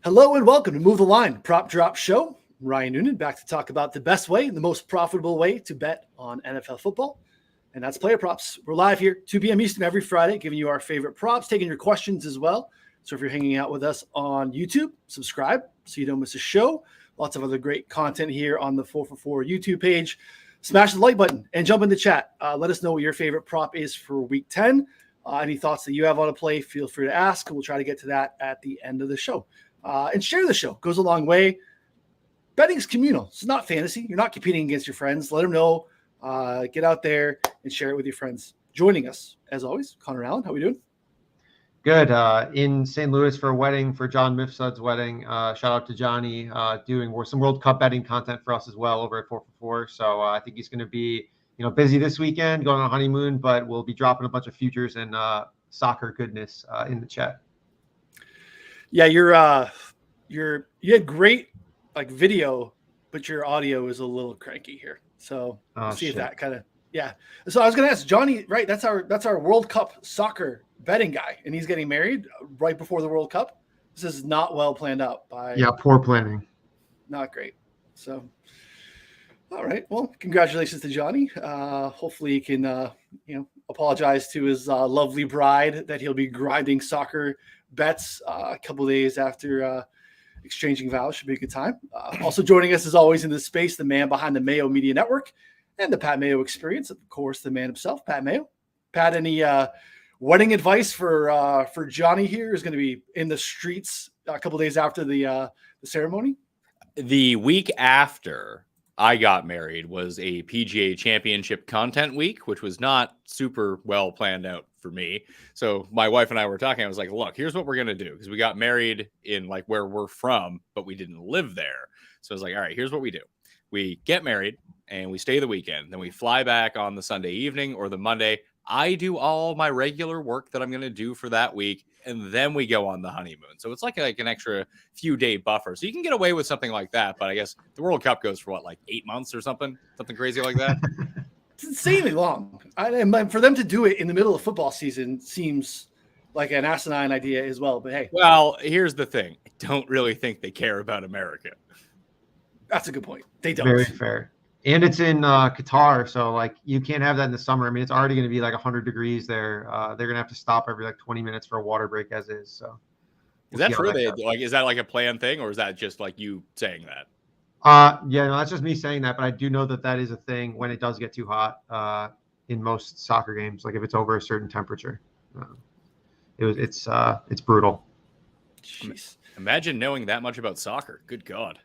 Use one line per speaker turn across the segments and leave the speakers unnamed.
Hello and welcome to Move the Line Prop Drop Show. Ryan Noonan back to talk about the best way and the most profitable way to bet on NFL football, and that's player props. We're live here 2 p.m. Eastern every Friday, giving you our favorite props, taking your questions as well. So if you're hanging out with us on YouTube, subscribe so you don't miss a show. Lots of other great content here on the 4for4 YouTube page. Smash the like button and jump in the chat. Let us know what your favorite prop is for Week 10. Any thoughts that you have on a play, feel free to ask. We'll try to get to that at the end of the show. And share the show. Goes a long way. Betting is communal. It's not fantasy. You're not competing against your friends. Let them know. Get out there and share it with your friends. Joining us, as always, Connor Allen. How are we doing?
Good. In St. Louis for a wedding, for John Mifsud's wedding. Shout out to Johnny doing some World Cup betting content for us as well over at 4for4. So I think he's going to be busy this weekend, going on a honeymoon, but we'll be dropping a bunch of futures and soccer goodness in the chat.
Yeah, you had great video, but your audio is a little cranky here. So see if that kind of So I was gonna ask Johnny, right? That's our World Cup soccer betting guy, and he's getting married right before the World Cup. This is not well planned out by
poor planning.
Not great. So all right. Well, congratulations to Johnny. Hopefully he can apologize to his lovely bride that he'll be grinding soccer bets a couple of days after exchanging vows. Should be a good time. Also joining us as always in this space, the man behind the Mayo Media Network and the Pat Mayo Experience, of course, the man himself, Pat Mayo. Pat, any wedding advice for Johnny here? Is going to be in the streets a couple of days after the ceremony?
The week after I got married was a PGA Championship content week, which was not super well planned out for me. So my wife and I were talking. I was like, look, here's what we're going to do. Because we got married in where we're from, but we didn't live there. So I was like, all right, here's what we do. We get married and we stay the weekend. Then we fly back on the Sunday evening or the Monday. I do all my regular work that I'm going to do for that week. And then we go on the honeymoon. So it's like an extra few day buffer. So you can get away with something like that. But I guess the World Cup goes for 8 months or something crazy like that.
It's insanely long. And for them to do it in the middle of football season seems like an asinine idea as well. But hey.
Well, here's the thing. I don't really think they care about America.
That's a good point. They don't.
Very fair. And it's in Qatar, so you can't have that in the summer. I mean, it's already going to be 100 degrees there. They're going to have to stop every 20 minutes for a water break as is. So
is that true? Is that a planned thing, or is that just you saying that?
No, that's just me saying that. But I do know that is a thing when it does get too hot in most soccer games. If it's over a certain temperature, it's brutal.
Jeez.
Imagine knowing that much about soccer. Good God.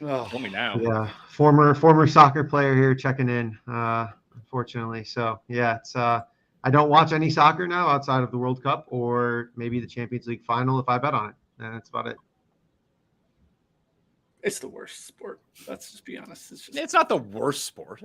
Oh,
tell me now.
Yeah, former soccer player here checking in, unfortunately. So yeah, it's I don't watch any soccer now outside of the World Cup or maybe the Champions League final if I bet on it. And that's about it.
It's the worst sport. Let's just be honest.
It's not the worst sport.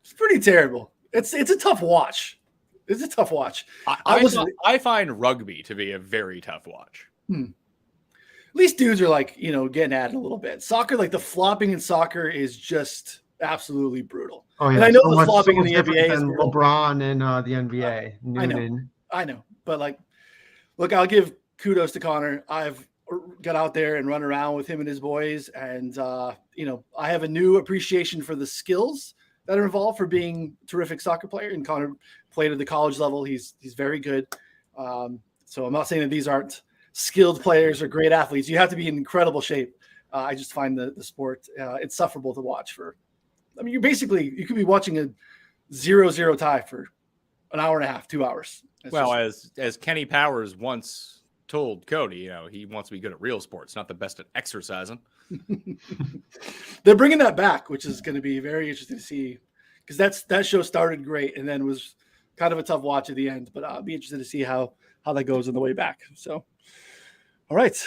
It's pretty terrible. It's a tough watch. It's a tough watch.
I find rugby to be a very tough watch.
At least dudes are getting at it a little bit. Soccer, the flopping in soccer is just absolutely brutal.
Oh yeah,
and I know the flopping in the NBA is brutal.
LeBron and the NBA. Noonan.
I know. But look, I'll give kudos to Connor. I've got out there and run around with him and his boys, and I have a new appreciation for the skills that are involved for being a terrific soccer player. And Connor played at the college level. He's very good. So I'm not saying that these aren't skilled players or great athletes. You have to be in incredible shape. I just find the sport it's sufferable to watch you could be watching a 0-0 tie for an hour and a half, 2 hours.
As Kenny Powers once told Cody, he wants to be good at real sports, not the best at exercising.
They're bringing that back, which is going to be very interesting to see, because that show started great and then was kind of a tough watch at the end, but I'll be interested to see how that goes on the way back. So all right.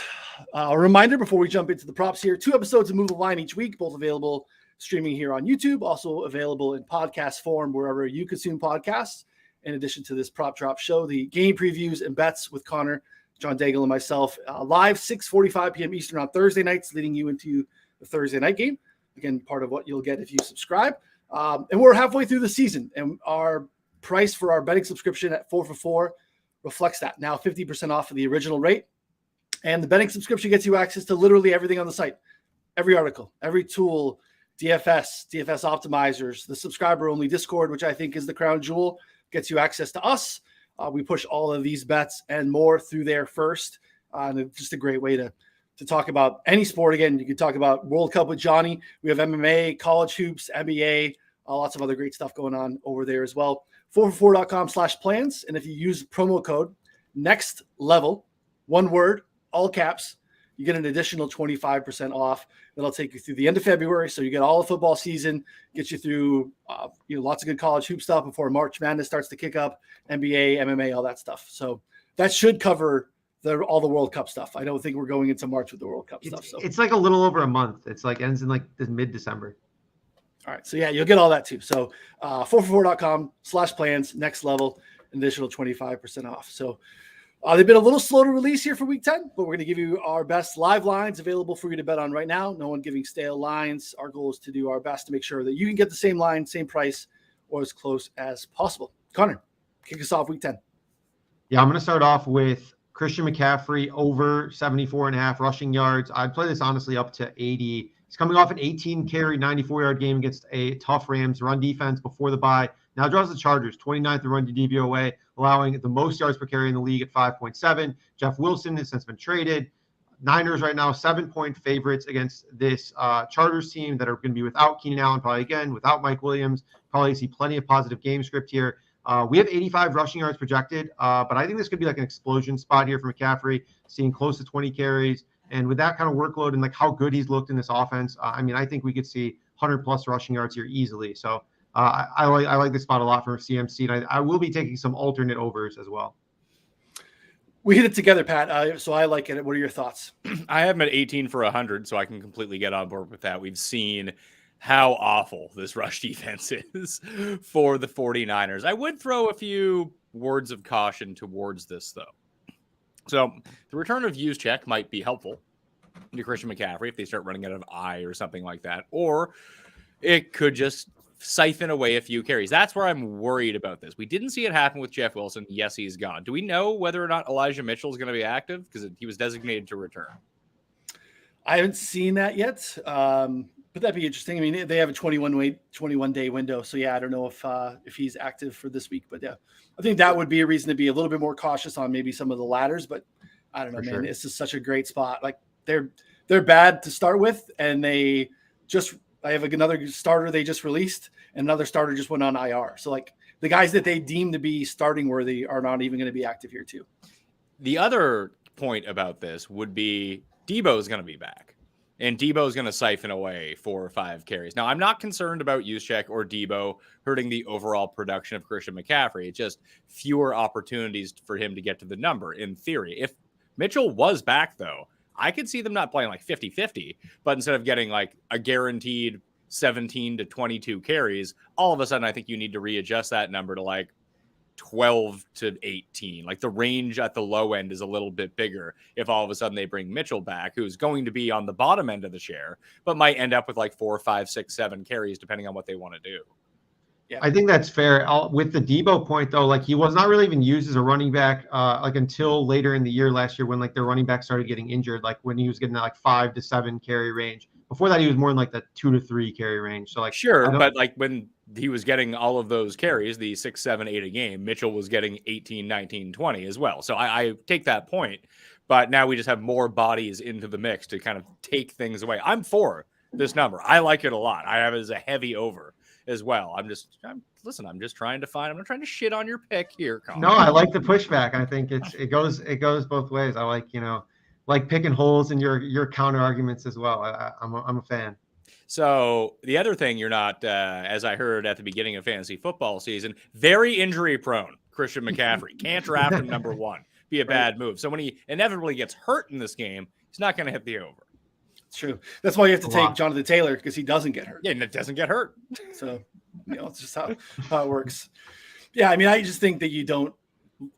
A reminder before we jump into the props here, 2 episodes of Move the Line each week, both available streaming here on YouTube, also available in podcast form wherever you consume podcasts. In addition to this prop drop show, the game previews and bets with Connor, John Daigle, and myself, live 6:45 p.m. Eastern on Thursday nights, leading you into the Thursday night game. Again, part of what you'll get if you subscribe. And we're halfway through the season, and our price for our betting subscription at 4for4 reflects that. Now 50% off of the original rate. And the betting subscription gets you access to literally everything on the site, every article, every tool, DFS optimizers, the subscriber-only Discord, which I think is the crown jewel, gets you access to us. We push all of these bets and more through there first. And it's just a great way to talk about any sport. Again, you can talk about World Cup with Johnny. We have MMA, college hoops, NBA, lots of other great stuff going on over there as well. 4for4.com/plans. And if you use promo code next level, one word, all caps, you get an additional 25% off. That'll take you through the end of February. So you get all the football season, get you through lots of good college hoop stuff before March Madness starts to kick up, NBA, MMA, all that stuff. So that should cover all the World Cup stuff. I don't think we're going into March with the World Cup stuff. So
it's like a little over a month. It's like ends in like mid-December.
All right. So yeah, you'll get all that too. So 4for4.com/plans, next level, an additional 25% off. So they've been a little slow to release here for week 10, but we're going to give you our best live lines available for you to bet on right now. No one giving stale lines. Our goal is to do our best to make sure that you can get the same line, same price, or as close as possible. Connor, kick us off week 10.
Yeah, I'm going to start off with Christian McCaffrey over 74.5 rushing yards. I'd play this honestly up to 80. He's coming off an 18-carry, 94-yard game against a tough Rams run defense before the bye. Now draws the Chargers, 29th in run to DVOA, allowing the most yards per carry in the league at 5.7. Jeff Wilson has since been traded. Niners right now 7-point favorites against this Chargers team that are going to be without Keenan Allen probably again, without Mike Williams. Probably see plenty of positive game script here. We have 85 rushing yards projected, but I think this could be like an explosion spot here for McCaffrey, seeing close to 20 carries. And with that kind of workload and like how good he's looked in this offense, I think we could see 100+ rushing yards here easily. So I like this spot a lot for CMC, and I will be taking some alternate overs as well.
We hit it together, Pat. So I like it. What are your thoughts?
I have him at 18 for 100, so I can completely get on board with that. We've seen how awful this rush defense is for the 49ers. I would throw a few words of caution towards this, though. So the return of Juszczyk might be helpful to Christian McCaffrey if they start running out of eye or something like that, or it could just siphon away a few carries. That's where I'm worried about this. We didn't see it happen with Jeff Wilson. Yes, he's gone. Do we know whether or not Elijah Mitchell is going to be active? Because he was designated to return.
I haven't seen that yet, but that'd be interesting. I mean, they have a 21-day window. So, yeah, I don't know if he's active for this week. But, yeah, I think that would be a reason to be a little bit more cautious on maybe some of the ladders. But I don't know, man. This is such a great spot. Like, they're bad to start with, and I have another starter they just released, and another starter just went on IR. So, like, the guys that they deem to be starting worthy are not even going to be active here, too.
The other point about this would be Debo is going to be back, and Debo is going to siphon away 4 or 5 carries. Now, I'm not concerned about Juszczyk or Debo hurting the overall production of Christian McCaffrey. It's just fewer opportunities for him to get to the number in theory. If Mitchell was back, though, I could see them not playing like 50-50, but instead of getting like a guaranteed 17 to 22 carries, all of a sudden I think you need to readjust that number to like 12 to 18. Like the range at the low end is a little bit bigger if all of a sudden they bring Mitchell back, who's going to be on the bottom end of the share, but might end up with like 4, 5, 6, 7 carries depending on what they want to do.
Yeah,
I think that's fair. With the Debo point, though, like he was not really even used as a running back like until later in the year last year when like their running back started getting injured, like when he was getting that like 5 to 7 carry range. Before that, he was more in like the 2 to 3 carry range. So like
sure, but like when he was getting all of those carries, the 6, 7, 8 a game, Mitchell was getting 18, 19, 20 as well. So I take that point, but now we just have more bodies into the mix to kind of take things away. I'm for this number. I like it a lot. I have it as a heavy over as well. I'm just trying to shit on your pick here, Colin.
No, I like the pushback. I think it goes both ways. I like picking holes in your counter arguments as well. I'm a fan.
So the other thing you're not, as I heard at the beginning of fantasy football season, very injury prone. Christian McCaffrey can't draft him number 1. Be a bad move. So when he inevitably gets hurt in this game, he's not going to hit the over.
It's true. That's why you have to take Jonathan Taylor because he doesn't get hurt.
Yeah, and it doesn't get hurt.
So, it's just how it works. Yeah, I mean, I just think that you don't,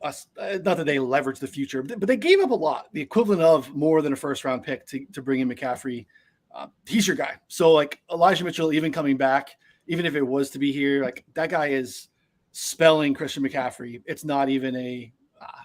not that they leverage the future, but they gave up a lot, the equivalent of more than a first-round pick to bring in McCaffrey. He's your guy. So, like, Elijah Mitchell, even coming back, even if it was to be here, like, that guy is spelling Christian McCaffrey. It's not even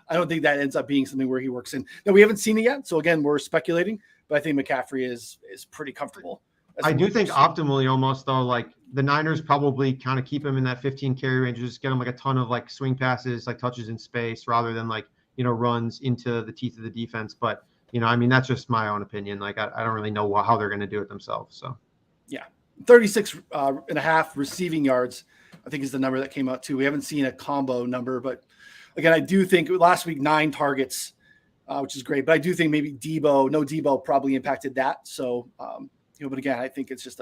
I don't think that ends up being something where he works in. Now, we haven't seen it yet. So again, we're speculating, but I think McCaffrey is pretty comfortable.
I do think optimally almost though, like the Niners probably kind of keep him in that 15 carry range, just get him like a ton of like swing passes, like touches in space rather than like, runs into the teeth of the defense. But, I mean, that's just my own opinion. Like, I don't really know how they're going to do it themselves. So,
yeah, 36 and a half receiving yards, I think is the number that came out too. We haven't seen a combo number, but again, I do think last week, 9 targets, which is great. But I do think maybe Debo probably impacted that. So, but again, I think it's just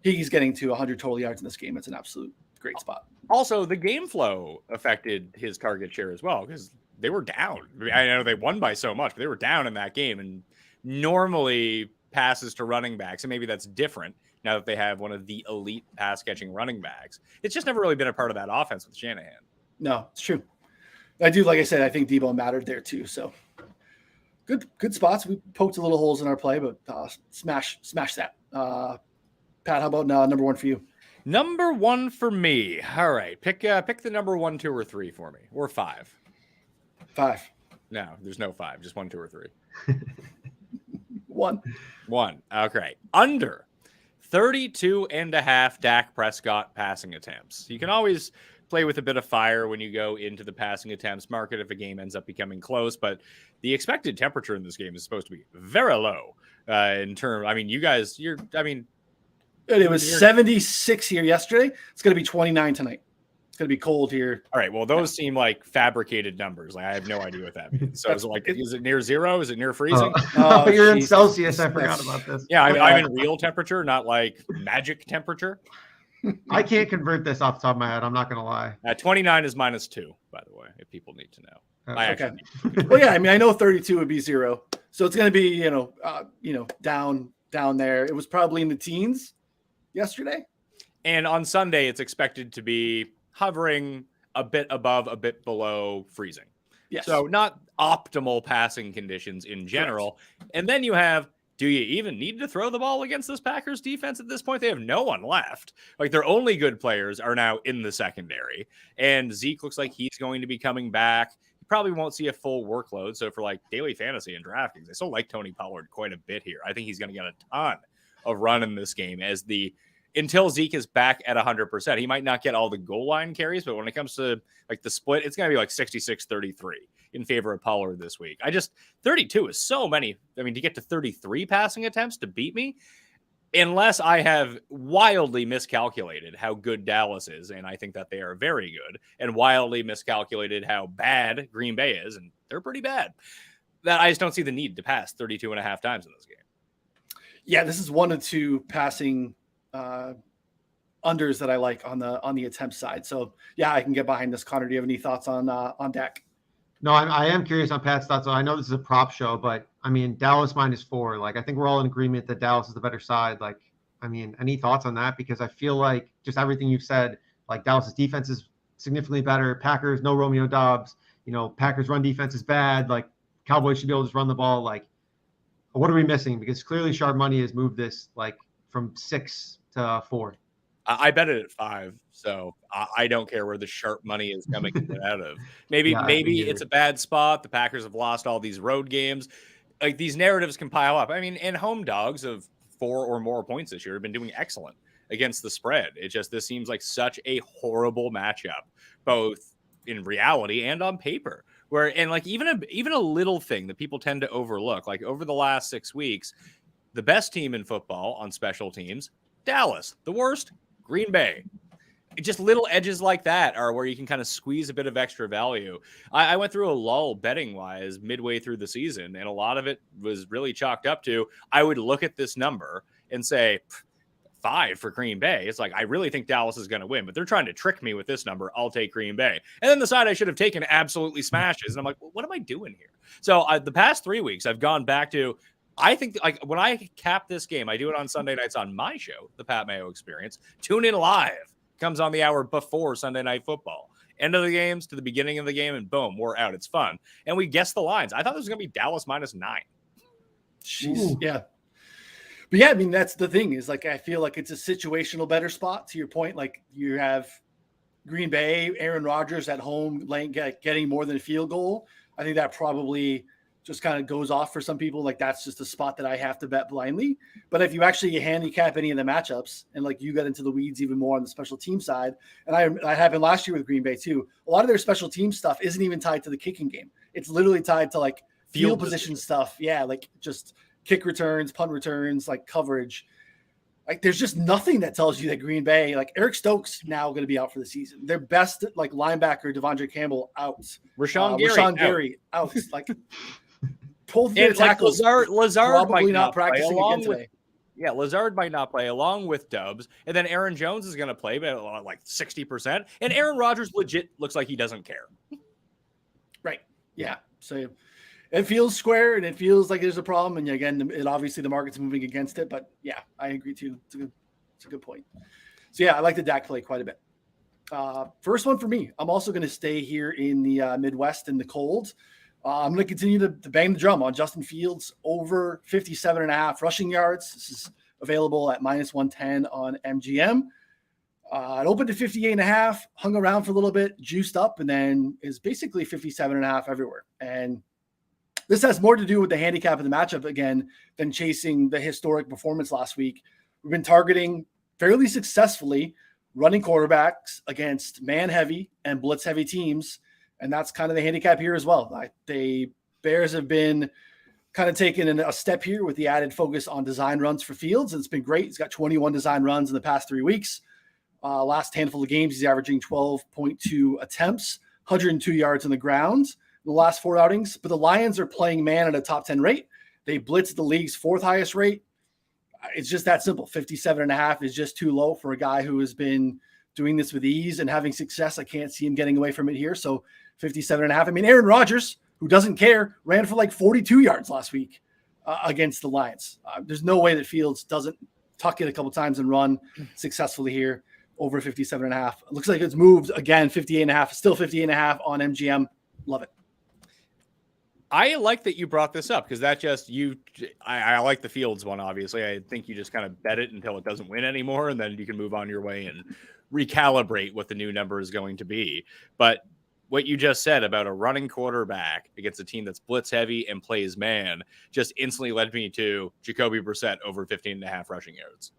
he's getting to 100 total yards in this game. It's an absolute great spot.
Also, the game flow affected his target share as well because they were down. I know they won by so much, but they were down in that game. And normally passes to running backs, and maybe that's different now that they have one of the elite pass catching running backs. It's just never really been a part of that offense with Shanahan.
No, it's true. I do, like I said, I think Debo mattered there too. So good spots. We poked a little holes in our play, but smash that. Pat, how about number 1 for you?
Number 1 for me. All right, pick the number 1, 2, or 3 for me, or 5.
5.
No, there's no 5. Just 1, 2, or 3.
1.
Okay. Under 32.5 Dak Prescott passing attempts. You can always play with a bit of fire when you go into the passing attempts market if a game ends up becoming close, but the expected temperature in this game is supposed to be very low in terms. I mean,
it was 76 here yesterday. It's going to be 29 tonight. It's going to be cold here.
All right. Well, those seem like fabricated numbers. Like I have no idea what that means. So is it near 0? Is it near freezing?
You're in Celsius. I forgot about this.
Yeah, I'm in real temperature, not like magic temperature.
I can't convert this off the top of my head. I'm not going to lie.
29 is -2, by the way, if people need to know.
Okay.
Well, yeah, I mean, I know 32 would be 0. So it's going to be, down there. It was probably in the teens yesterday.
And on Sunday, it's expected to be hovering a bit above, a bit below freezing.
Yes.
So not optimal passing conditions in general. Correct. And then you have, do you even need to throw the ball against this Packers defense at this point? They have no one left. Like their only good players are now in the secondary. And Zeke looks like he's going to be coming back. He probably won't see a full workload. So for like daily fantasy and DraftKings, I still like Tony Pollard quite a bit here. I think he's going to get a ton of run in this game until Zeke is back at 100%. He might not get all the goal line carries, but when it comes to like the split, it's going to be like 66-33 in favor of Pollard this week. 32 is so many. I mean, to get to 33 passing attempts to beat me, unless I have wildly miscalculated how good Dallas is, and I think that they are very good, and wildly miscalculated how bad Green Bay is, and they're pretty bad, that I just don't see the need to pass 32.5 times in this game.
Yeah, this is 1 of 2 passing unders that I like on the attempt side. So yeah, I can get behind this. Connor, do you have any thoughts on Dak?
No, I am curious on Pat's thoughts. So I know this is a prop show, but I mean, Dallas -4. Like, I think we're all in agreement that Dallas is the better side. Like, I mean, any thoughts on that? Because I feel like just everything you've said, like Dallas's defense is significantly better. Packers, no Romeo Doubs. Packers run defense is bad. Like, Cowboys should be able to just run the ball. Like, what are we missing? Because clearly Sharp Money has moved this like from 6 to 4.
I bet it at 5, so I don't care where the sharp money is coming out of. Maybe it's a bad spot. The Packers have lost all these road games. Like these narratives can pile up. I mean, and home dogs of 4 or more points this year have been doing excellent against the spread. This seems like such a horrible matchup, both in reality and on paper. And like even a little thing that people tend to overlook, like over the last 6 weeks, the best team in football on special teams, Dallas. The worst, Green Bay. Just little edges like that are where you can kind of squeeze a bit of extra value. I went through a lull betting wise midway through the season, and a lot of it was really chalked up to I would look at this number and say 5 for Green Bay. It's like I really think Dallas is going to win, but they're trying to trick me with this number. I'll take Green Bay. And then the side I should have taken absolutely smashes. And I'm like, well, what am I doing here? So the past 3 weeks, I've gone back to I think like when I cap this game, I do it on Sunday nights on my show, The Pat Mayo Experience. Tune in live. Comes on the hour before Sunday Night Football. End of the games to the beginning of the game, and boom, we're out. It's fun. And we guess the lines. I thought this was going to be Dallas -9.
Jeez. Ooh. Yeah. But yeah, I mean, that's the thing is like, I feel like it's a situational better spot to your point. Like you have Green Bay, Aaron Rodgers at home getting more than a field goal, I think that probably just kind of goes off for some people. Like that's just a spot that I have to bet blindly. But if you actually handicap any of the matchups and like you got into the weeds even more on the special team side, and I happened last year with Green Bay too, a lot of their special team stuff isn't even tied to the kicking game. It's literally tied to like field position stuff. Yeah. Like just kick returns, punt returns, like coverage. Like there's just nothing that tells you that Green Bay, like Eric Stokes now going to be out for the season. Their best like linebacker, Devondre Campbell out.
Rashawn
Gary out. Like both their tackles
Lazard
probably not practicing again today.
Yeah, Lazard might not play along with Dubs. And then Aaron Jones is going to play, but like 60%. And Aaron Rodgers legit looks like he doesn't care.
Right. Yeah. So it feels square and it feels like there's a problem. And again, obviously the market's moving against it. But yeah, I agree too. It's a good point. So yeah, I like the Dak play quite a bit. First one for me. I'm also going to stay here in the Midwest in the cold. I'm going to continue to bang the drum on Justin Fields over 57.5 rushing yards. This is available at -110 on MGM. It opened to 58.5, hung around for a little bit, juiced up, and then is basically 57.5 everywhere. And this has more to do with the handicap of the matchup again than chasing the historic performance last week. We've been targeting fairly successfully running quarterbacks against man-heavy and blitz-heavy teams. And that's kind of the handicap here as well. The Bears have been kind of taking a step here with the added focus on design runs for Fields. And it's been great. He's got 21 design runs in the past 3 weeks. Last handful of games, he's averaging 12.2 attempts, 102 yards on the ground in the last 4 outings. But the Lions are playing man at a top 10 rate. They blitz the league's 4th highest rate. It's just that simple. 57.5 is just too low for a guy who has been doing this with ease and having success. I can't see him getting away from it here. So 57.5. I mean, Aaron Rodgers, who doesn't care, ran for like 42 yards last week against the Lions. There's no way that Fields doesn't tuck it a couple times and run successfully here over 57.5. It looks like it's moved again, 58.5, still 58.5 on MGM. Love it.
I like that you brought this up because that just I like the Fields one, obviously. I think you just kind of bet it until it doesn't win anymore, and then you can move on your way and recalibrate what the new number is going to be. But what you just said about a running quarterback against a team that's blitz heavy and plays man just instantly led me to Jacoby Brissett over 15.5 rushing yards.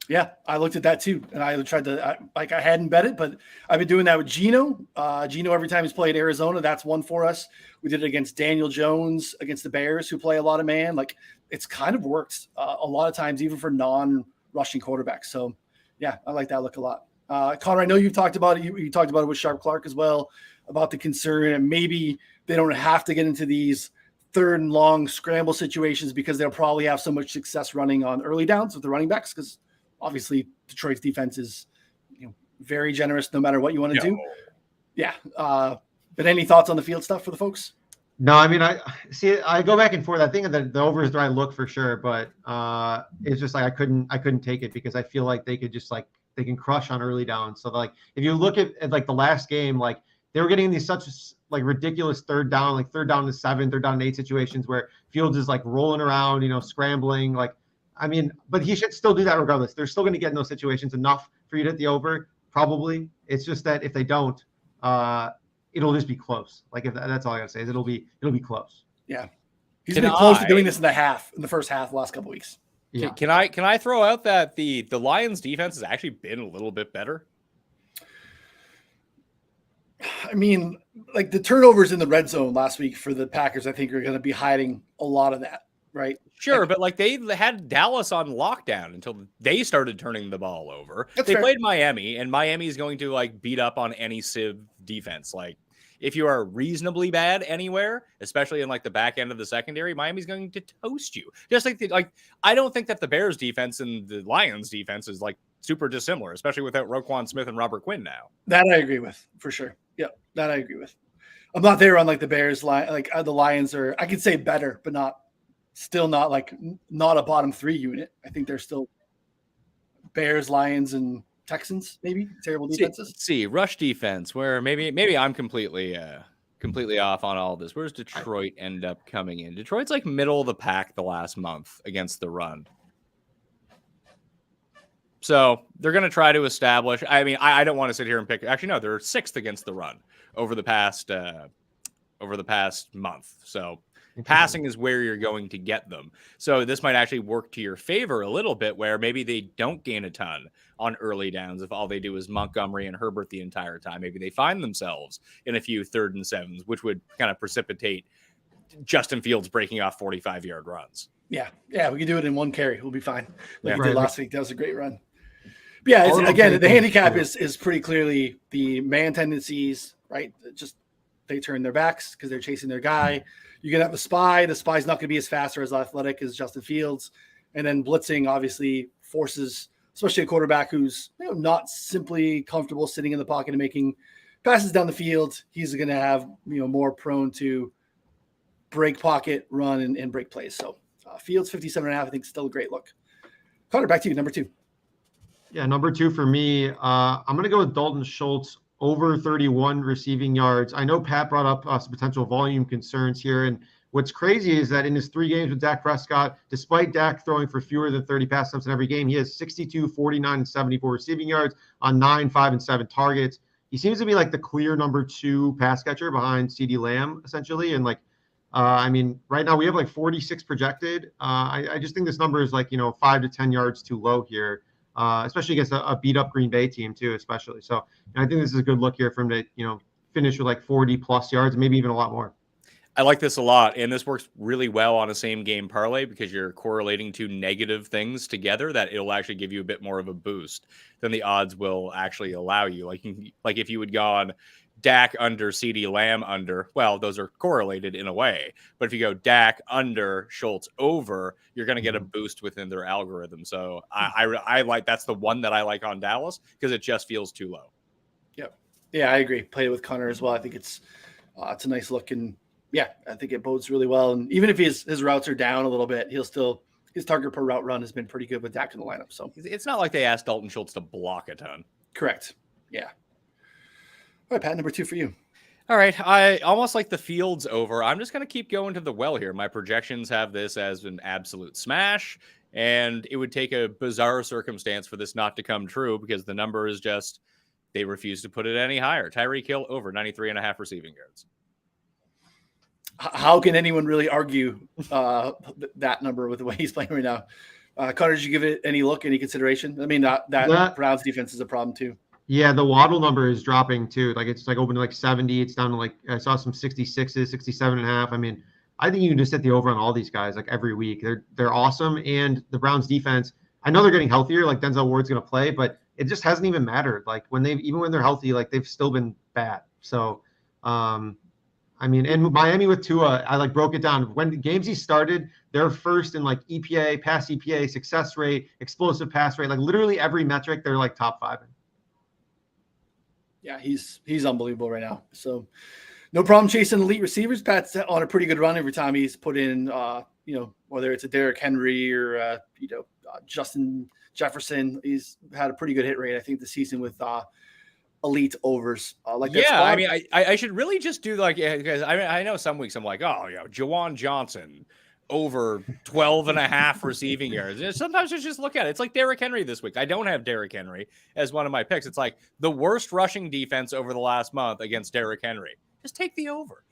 Yeah, I looked at that too. And I tried to, I hadn't bet it, but I've been doing that with Gino. Gino, every time he's played Arizona, that's one for us. We did it against Daniel Jones, against the Bears, who play a lot of man. Like it's kind of worked a lot of times, even for non-rushing quarterbacks. So yeah, I like that look a lot. Connor, I know you've talked about it. You talked about it with Sharp Clark as well, about the concern and maybe they don't have to get into these 3rd and long scramble situations because they'll probably have so much success running on early downs with the running backs. Because obviously Detroit's defense is very generous no matter what you want to do. Yeah. But any thoughts on the field stuff for the folks?
No, I mean, I go back and forth. I think that the over is the right look for sure, but it's just like I couldn't take it because I feel like they could just they can crush on early downs. So like if you look at like the last game, like they were getting these such like ridiculous 3rd down, like 3rd down to 7, 3rd down to 8 situations where Fields is like rolling around, scrambling. Like, I mean, but he should still do that regardless. They're still going to get in those situations enough for you to hit the over, probably. It's just that if they don't, it'll just be close. Like if that's all I gotta say is it'll be close.
Yeah, he's been close to doing this in the first half, the last couple of weeks.
Yeah. Can I throw out that the Lions defense has actually been a little bit better?
I mean, like the turnovers in the red zone last week for the Packers, I think are going to be hiding a lot of that, right?
Sure, but like they had Dallas on lockdown until they started turning the ball over. They played Miami, and Miami is going to like beat up on any Civ defense. Like if you are reasonably bad anywhere, especially in like the back end of the secondary, Miami's going to toast you. Just like I don't think that the Bears defense and the Lions defense is like super dissimilar, especially without Roquan Smith and Robert Quinn now.
That I agree with for sure. Yeah, that I agree with. I'm not there on like the Bears line. Like the Lions are, I could say better, but still not a bottom 3 unit. I think they're still Bears, Lions, and Texans, maybe terrible defenses.
See, rush defense, where maybe I'm completely off on all this. Where's Detroit end up coming in? Detroit's like middle of the pack the last month against the run. So they're going to try to establish. I mean, I don't want to sit here and pick. Actually, no, they're 6th against the run over the past month. So passing is where you're going to get them. So this might actually work to your favor a little bit, where maybe they don't gain a ton on early downs if all they do is Montgomery and Herbert the entire time. Maybe they find themselves in a few 3rd and 7s, which would kind of precipitate Justin Fields breaking off 45-yard runs.
Yeah, we can do it in one carry. We'll be fine. Like
Yeah,
we did last week. That was a great run. But yeah, again, the handicap is pretty clearly the man tendencies, right? Just they turn their backs because they're chasing their guy. You're gonna have a spy. The spy's not gonna be as fast or as athletic as Justin Fields, and then blitzing obviously forces, especially a quarterback who's not simply comfortable sitting in the pocket and making passes down the field. He's gonna have more prone to break pocket, run, and break plays. So Fields 57.5, I think, still a great look. Connor, back to you, number 2.
Yeah, number 2 for me. I'm going to go with Dalton Schultz over 31 receiving yards. I know Pat brought up some potential volume concerns here. And what's crazy is that in his 3 games with Dak Prescott, despite Dak throwing for fewer than 30 pass attempts in every game, he has 62, 49, and 74 receiving yards on 9, 5, and 7 targets. He seems to be like the clear number 2 pass catcher behind CeeDee Lamb, essentially. And I mean, right now we have like 46 projected. I just think this number is 5 to 10 yards too low here. Especially against a beat up Green Bay team too, especially. So I think this is a good look here for him to, finish with 40 plus yards, maybe even a lot more.
I like this a lot. And this works really well on a same game parlay because you're correlating 2 negative things together that it'll actually give you a bit more of a boost than the odds will actually allow you. Like if you would go on Dak under, CeeDee Lamb under, well, those are correlated in a way. But if you go Dak under, Schultz over, you're going to get a boost within their algorithm. So I like, that's the one that I like on Dallas because it just feels too low.
Yep. Yeah, I agree. Played it with Connor as well. I think it's a nice look, and yeah, I think it bodes really well. And even if his routes are down a little bit, his target per route run has been pretty good with Dak in the lineup. So
it's not like they asked Dalton Schultz to block a ton.
Correct. Yeah. All right, Pat, number 2 for you.
All right. I almost like the Fields over. I'm just going to keep going to the well here. My projections have this as an absolute smash, and it would take a bizarre circumstance for this not to come true because the number is just, they refuse to put it any higher. Tyreek Hill over 93.5 receiving yards.
How can anyone really argue that number with the way he's playing right now? Connor, did you give it any look, any consideration? I mean, that Browns defense is a problem too.
Yeah, the Waddle number is dropping too. It's open to 70. It's down to I saw some 66s, 67.5. I mean, I think you can just hit the over on all these guys every week. They're awesome. And the Browns defense, I know they're getting healthier. Denzel Ward's going to play, but it just hasn't even mattered. When they're healthy, they've still been bad. So, I mean, and Miami with Tua, I broke it down. When the games he started, they're first in EPA, pass EPA, success rate, explosive pass rate, literally every metric, they're top 5 in.
Yeah, he's unbelievable right now. So no problem chasing elite receivers. Pat's on a pretty good run every time he's put in, whether it's a Derrick Henry or, Justin Jefferson. He's had a pretty good hit rate, I think, this season with elite overs.
I mean, I should really just do because I know some weeks I'm Jawan Johnson over 12.5 receiving yards. Sometimes I just look at it. It's like Derrick Henry this week. I don't have Derrick Henry as one of my picks. It's the worst rushing defense over the last month against Derrick Henry. Just take the over.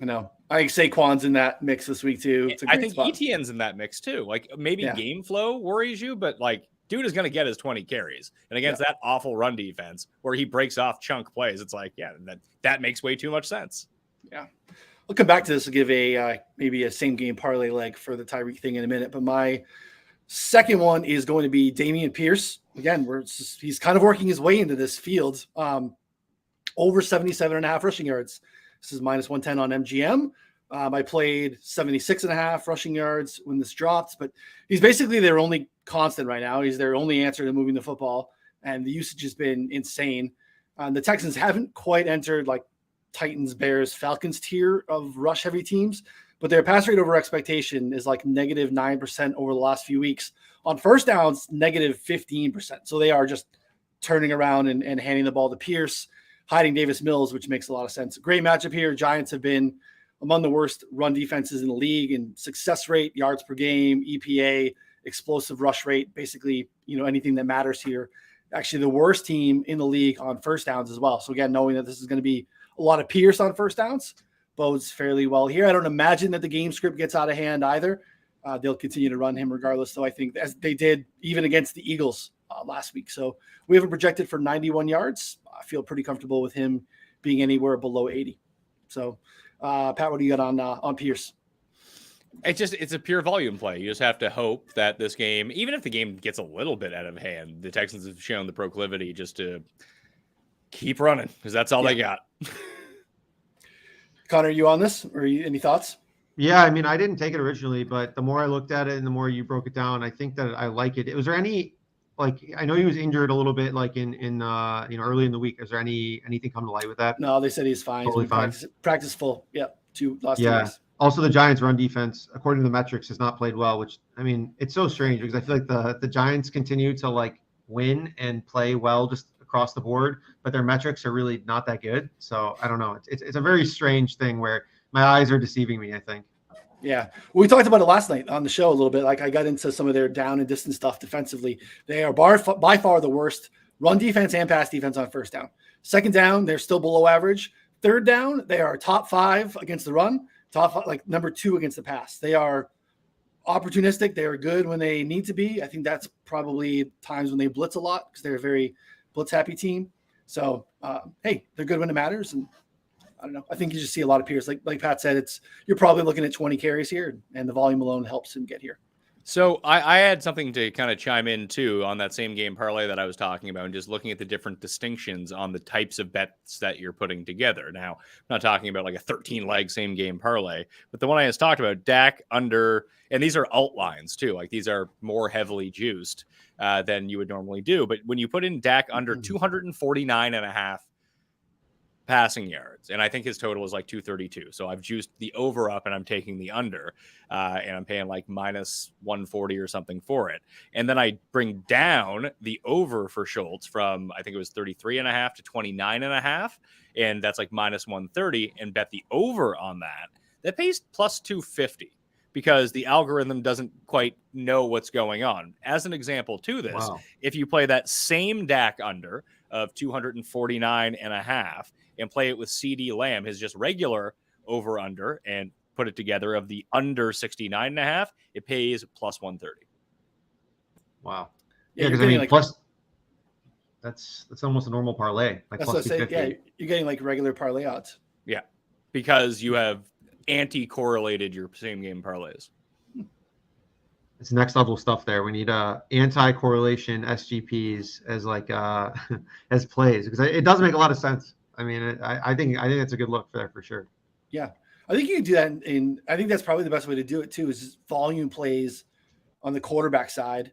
I know. I think Saquon's in that mix this week too.
I think Etienne's in that mix too. Maybe game flow worries you, but dude is going to get his 20 carries. And against that awful run defense where he breaks off chunk plays, it's that makes way too much sense.
Yeah. I'll come back to this and give maybe a same game parlay leg for the Tyreek thing in a minute. But my second one is going to be Dameon Pierce. Again, he's kind of working his way into this field. Over 77.5 rushing yards. This is minus 110 on MGM. I played 76.5 rushing yards when this dropped, but he's basically their only constant right now. He's their only answer to moving the football, and the usage has been insane. The Texans haven't quite entered Titans, Bears, Falcons tier of rush heavy teams, but their pass rate over expectation is negative 9% over the last few weeks. On first downs, negative 15%. So they are just turning around and handing the ball to Pierce, hiding Davis Mills, which makes a lot of sense. Great matchup here. Giants have been among the worst run defenses in the league in success rate, yards per game, EPA, explosive rush rate, basically, anything that matters here. Actually, the worst team in the league on first downs as well. So again, knowing that this is going to be a lot of Pierce on first downs bodes fairly well here. I don't imagine that the game script gets out of hand either. They'll continue to run him regardless. So I think as they did even against the Eagles last week. So we have him projected for 91 yards. I feel pretty comfortable with him being anywhere below 80. So Pat, what do you got on Pierce?
It's a pure volume play. You just have to hope that this game, even if the game gets a little bit out of hand, the Texans have shown the proclivity just to keep running because that's all they got.
Connor, are you on this or any thoughts?
Yeah, I mean, I didn't take it originally, but the more I looked at it and the more you broke it down, I think that I like it. Was there any, I know he was injured a little bit, in early in the week. Is there anything come to light with that?
No, they said he's fine.
Totally fine.
Practice full. Yeah, last 2 weeks.
Also, the Giants' run defense, according to the metrics, has not played well, which, I mean, it's so strange because I feel like the Giants continue to win and play well just across the board, but their metrics are really not that good. So I don't know. It's a very strange thing where my eyes are deceiving me, I think.
Yeah. We talked about it last night on the show a little bit. I got into some of their down and distance stuff defensively. They are by far the worst run defense and pass defense on first down. Second down, they're still below average. Third down, they are top 5 against the run. Top number 2 against the pass. They are opportunistic. They are good when they need to be. I think that's probably times when they blitz a lot because they're a very blitz happy team. So, hey, they're good when it matters. And I don't know. I think you just see a lot of Pierce. Like Pat said, you're probably looking at 20 carries here, and the volume alone helps him get here.
So I had something to kind of chime in too on that same game parlay that I was talking about, and just looking at the different distinctions on the types of bets that you're putting together. Now, I'm not talking about a 13-leg same game parlay, but the one I just talked about, Dak under, and these are alt lines too. These are more heavily juiced than you would normally do. But when you put in Dak under 249.5 passing yards, and I think his total is 232. So I've juiced the over up and I'm taking the under, and I'm paying minus 140 or something for it. And then I bring down the over for Schultz from, I think it was 33.5 to 29.5, and that's minus 130, and bet the over on that. That pays plus 250 because the algorithm doesn't quite know what's going on. As an example to this, if you play that same Dak under of 249.5 and play it with CD Lamb, his just regular over under, and put it together of the under 69.5, it pays plus 130.
Wow. Yeah, because I mean, plus that's almost a normal parlay.
That's what I say. Yeah, you're getting regular parlay odds.
Yeah, because you have anti-correlated your same game parlays.
It's next level stuff there. We need anti-correlation SGPs as as plays, because it does make a lot of sense. I mean, I think that's a good look there for sure.
Yeah, I think you can do that, and I think that's probably the best way to do it too. Is just volume plays on the quarterback side,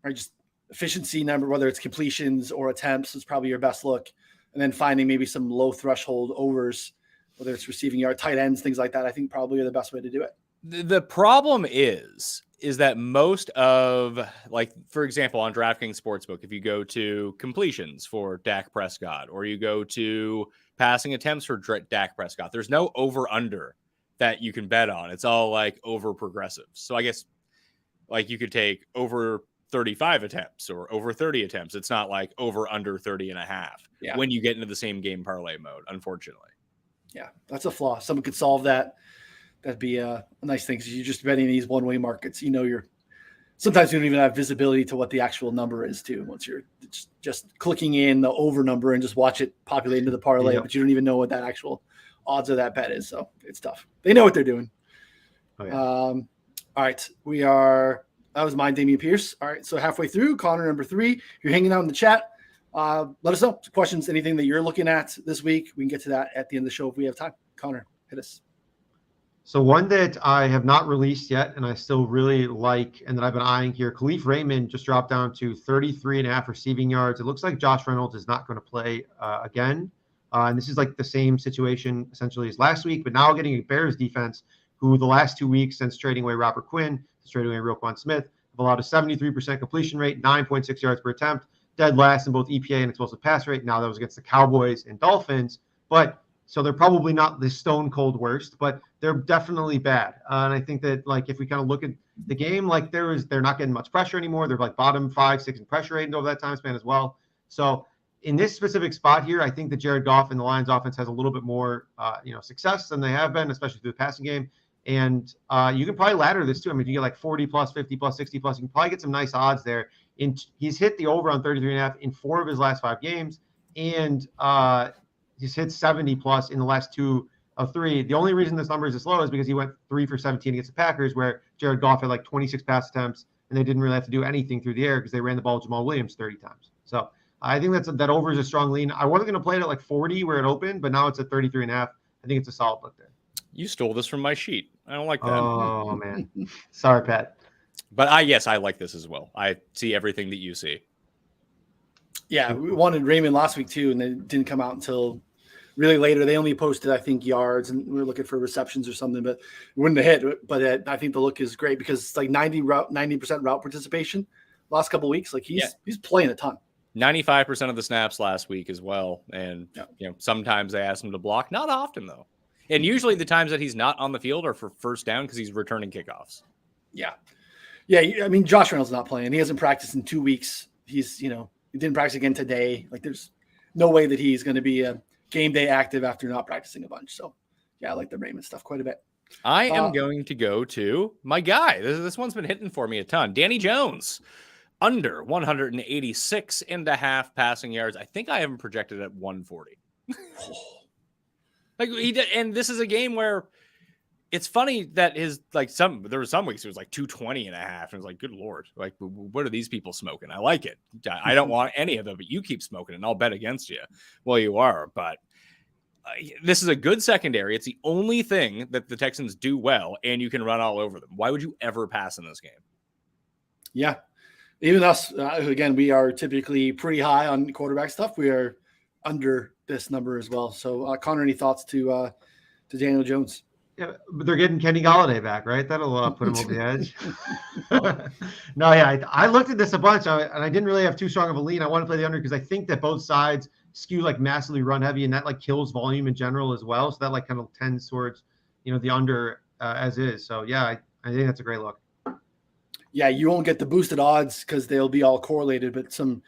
or just efficiency number, whether it's completions or attempts, is probably your best look, and then finding maybe some low threshold overs, whether it's receiving yard, tight ends, things like that. I think probably are the best way to do it.
The problem is that most of, for example, on DraftKings Sportsbook, if you go to completions for Dak Prescott, or you go to passing attempts for Dak Prescott, there's no over-under that you can bet on. It's all over progressives. So I guess you could take over 35 attempts or over 30 attempts. It's not over under 30.5 when you get into the same game parlay mode, unfortunately.
Yeah, that's a flaw. Someone could solve that. That'd be a nice thing. So you're just betting these one-way markets. Sometimes you don't even have visibility to what the actual number is too. Once you're just clicking in the over number and just watch it populate into the parlay, but you don't even know what that actual odds of that bet is. So it's tough. They know what they're doing. Oh, yeah. All right. That was mine, Damian Pierce. All right. So halfway through, Connor number 3, you're hanging out in the chat. Let us know questions, anything that you're looking at this week. We can get to that at the end of the show if we have time. Connor, hit us.
So one that I have not released yet, and I still really like, and that I've been eyeing here, Khalif Raymond just dropped down to 33.5 receiving yards. It looks like Josh Reynolds is not going to play again. And this is the same situation essentially as last week, but now getting a Bears defense who the last 2 weeks since trading away Robert Quinn, since trading away Roquan Smith, have allowed a 73% completion rate, 9.6 yards per attempt, dead last in both EPA and explosive pass rate. Now that was against the Cowboys and Dolphins, so they're probably not the stone cold worst, but they're definitely bad. And I think that if we kind of look at the game, like they're not getting much pressure anymore. They're like bottom 5, 6 in pressure rating over that time span as well. So in this specific spot here, I think that Jared Goff and the Lions offense has a little bit more, success than they have been, especially through the passing game. And you can probably ladder this too. I mean, if you get like 40 plus, 50 plus, 60 plus, you can probably get some nice odds there. He's hit the over on 33.5 in 4 of his last 5 games. And he's hit 70 plus in the last 2 of 3. The only reason this number is this low is because he went 3 for 17 against the Packers, where Jared Goff had like 26 pass attempts, and they didn't really have to do anything through the air because they ran the ball to Jamal Williams 30 times. So I think that over is a strong lean. I wasn't going to play it at like 40 where it opened, but now it's at 33.5. I think it's a solid look there.
You stole this from my sheet. I don't like that.
Oh, man. Sorry, Pat.
But I like this as well. I see everything that you see.
Yeah, we wanted Raymond last week too, and it didn't come out until really later. They only posted, I think, yards, and we were looking for receptions or something, but it wouldn't have hit. But I think the look is great because it's like 90% route participation last couple of weeks. Like he's playing a ton.
95% of the snaps last week as well. And sometimes they ask him to block. Not often though. And usually the times that he's not on the field are for first down because he's returning kickoffs.
Yeah. Yeah. I mean, Josh Reynolds not playing. He hasn't practiced in 2 weeks. He's, he didn't practice again today. Like there's no way that he's going to be a game day active after not practicing a bunch. So yeah, I like the Raymond stuff quite a bit.
I am going to go to my guy. This one's been hitting for me a ton. Danny Jones, under 186.5 passing yards. I think I have him projected at 140. Like he did, and this is a game where it's funny that there were some weeks it was like 220.5, and it was like, good Lord, like what are these people smoking? I like it. I don't want any of them, but you keep smoking and I'll bet against you. Well, you are, but this is a good secondary. It's the only thing that the Texans do well, and you can run all over them. Why would you ever pass in this game? Yeah.
Even us, again, we are typically pretty high on quarterback stuff. We are under this number as well. So, Connor, any thoughts to Daniel Jones?
Yeah, but they're getting Kenny Golladay back, right? That'll put him over the edge. No, yeah, I looked at this a bunch, and I didn't really have too strong of a lean. I want to play the under because I think that both sides skew like massively run heavy, and that like kills volume in general as well. So that like kind of tends towards the under as is. So yeah, I think that's a great look.
Yeah, you won't get the boosted odds because they'll be all correlated, but some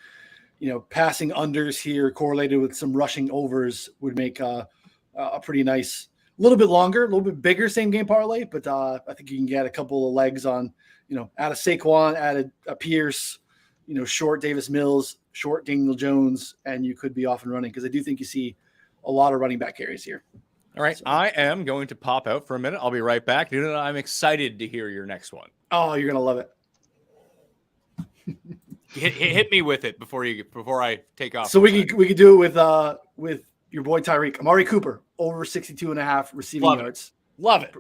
passing unders here correlated with some rushing overs would make a pretty nice, a little bit longer, a little bit bigger same game parlay. But I think you can get a couple of legs on, add a Saquon, add a Pierce, short Davis Mills, short Daniel Jones, and you could be off and running because I do think you see a lot of running back carries here.
All right, so I am going to pop out for a minute. I'll be right back. Noonan, I'm excited to hear your next one.
Oh, you're gonna love it.
Hit me with it before I take off.
So we could do it with your boy Tyreek. Amari Cooper over 62.5 receiving yards.
Love it.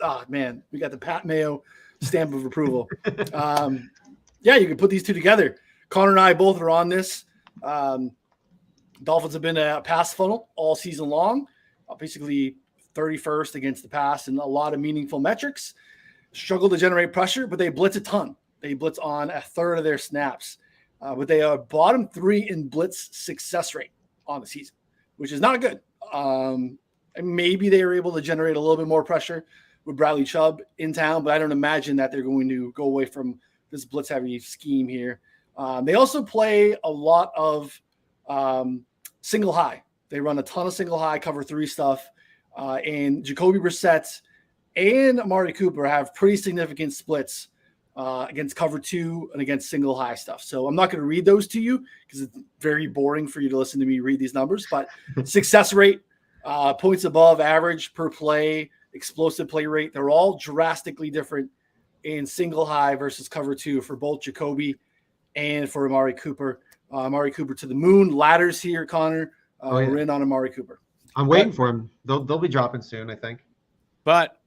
Oh man, we got the Pat Mayo stamp of approval. Yeah, you can put these two together. Connor and I both are on this. Dolphins have been a pass funnel all season long, basically 31st against the pass and a lot of meaningful metrics. Struggle to generate pressure, but they blitz a ton. They blitz on a third of their snaps, but they are bottom 3 in blitz success rate on the season, which is not good. And maybe they were able to generate a little bit more pressure with Bradley Chubb in town, but I don't imagine that they're going to go away from this blitz heavy scheme here. They also play a lot of single high. They run a ton of single high cover 3 stuff, and Jacoby Brissett and Amari Cooper have pretty significant splits against cover 2 and against single high stuff. So I'm not going to read those to you because it's very boring for you to listen to me read these numbers, but success rate, points above average per play, explosive play rate, they're all drastically different in single high versus cover 2 for both Jacoby and for Amari Cooper. Amari Cooper to the moon, ladders here, Connor. We're in on Amari Cooper.
I'm waiting for him. They'll be dropping soon, I think.
But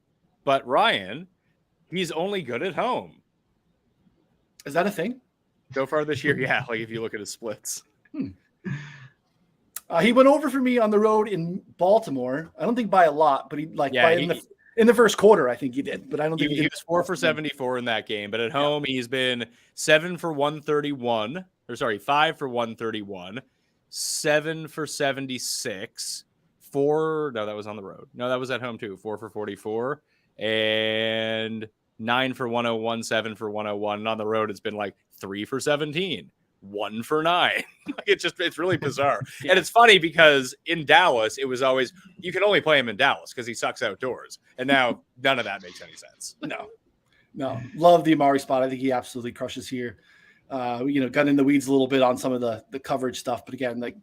Ryan, he's only good at home.
Is that a thing?
So far this year, yeah. Like if you look at his splits.
He went over for me on the road in Baltimore. I don't think by a lot, but in the first quarter, I think he did. But I don't think
he was 4 for 74 in that game. But at home, he's been 7 for 131. Or sorry, 5 for 131, 7 for 76, 4. No, that was on the road. No, that was at home too. 4 for 44 and 9 for 101, 7 for 101. And on the road, it's been like 3 for 17, 1 for 9. It's really bizarre.
Yeah.
And it's funny because in Dallas, it was always, you can only play him in Dallas because he sucks outdoors. And now none of that makes any sense.
No. Love the Amari spot. I think he absolutely crushes here. Got in the weeds a little bit on some of the coverage stuff. But again, like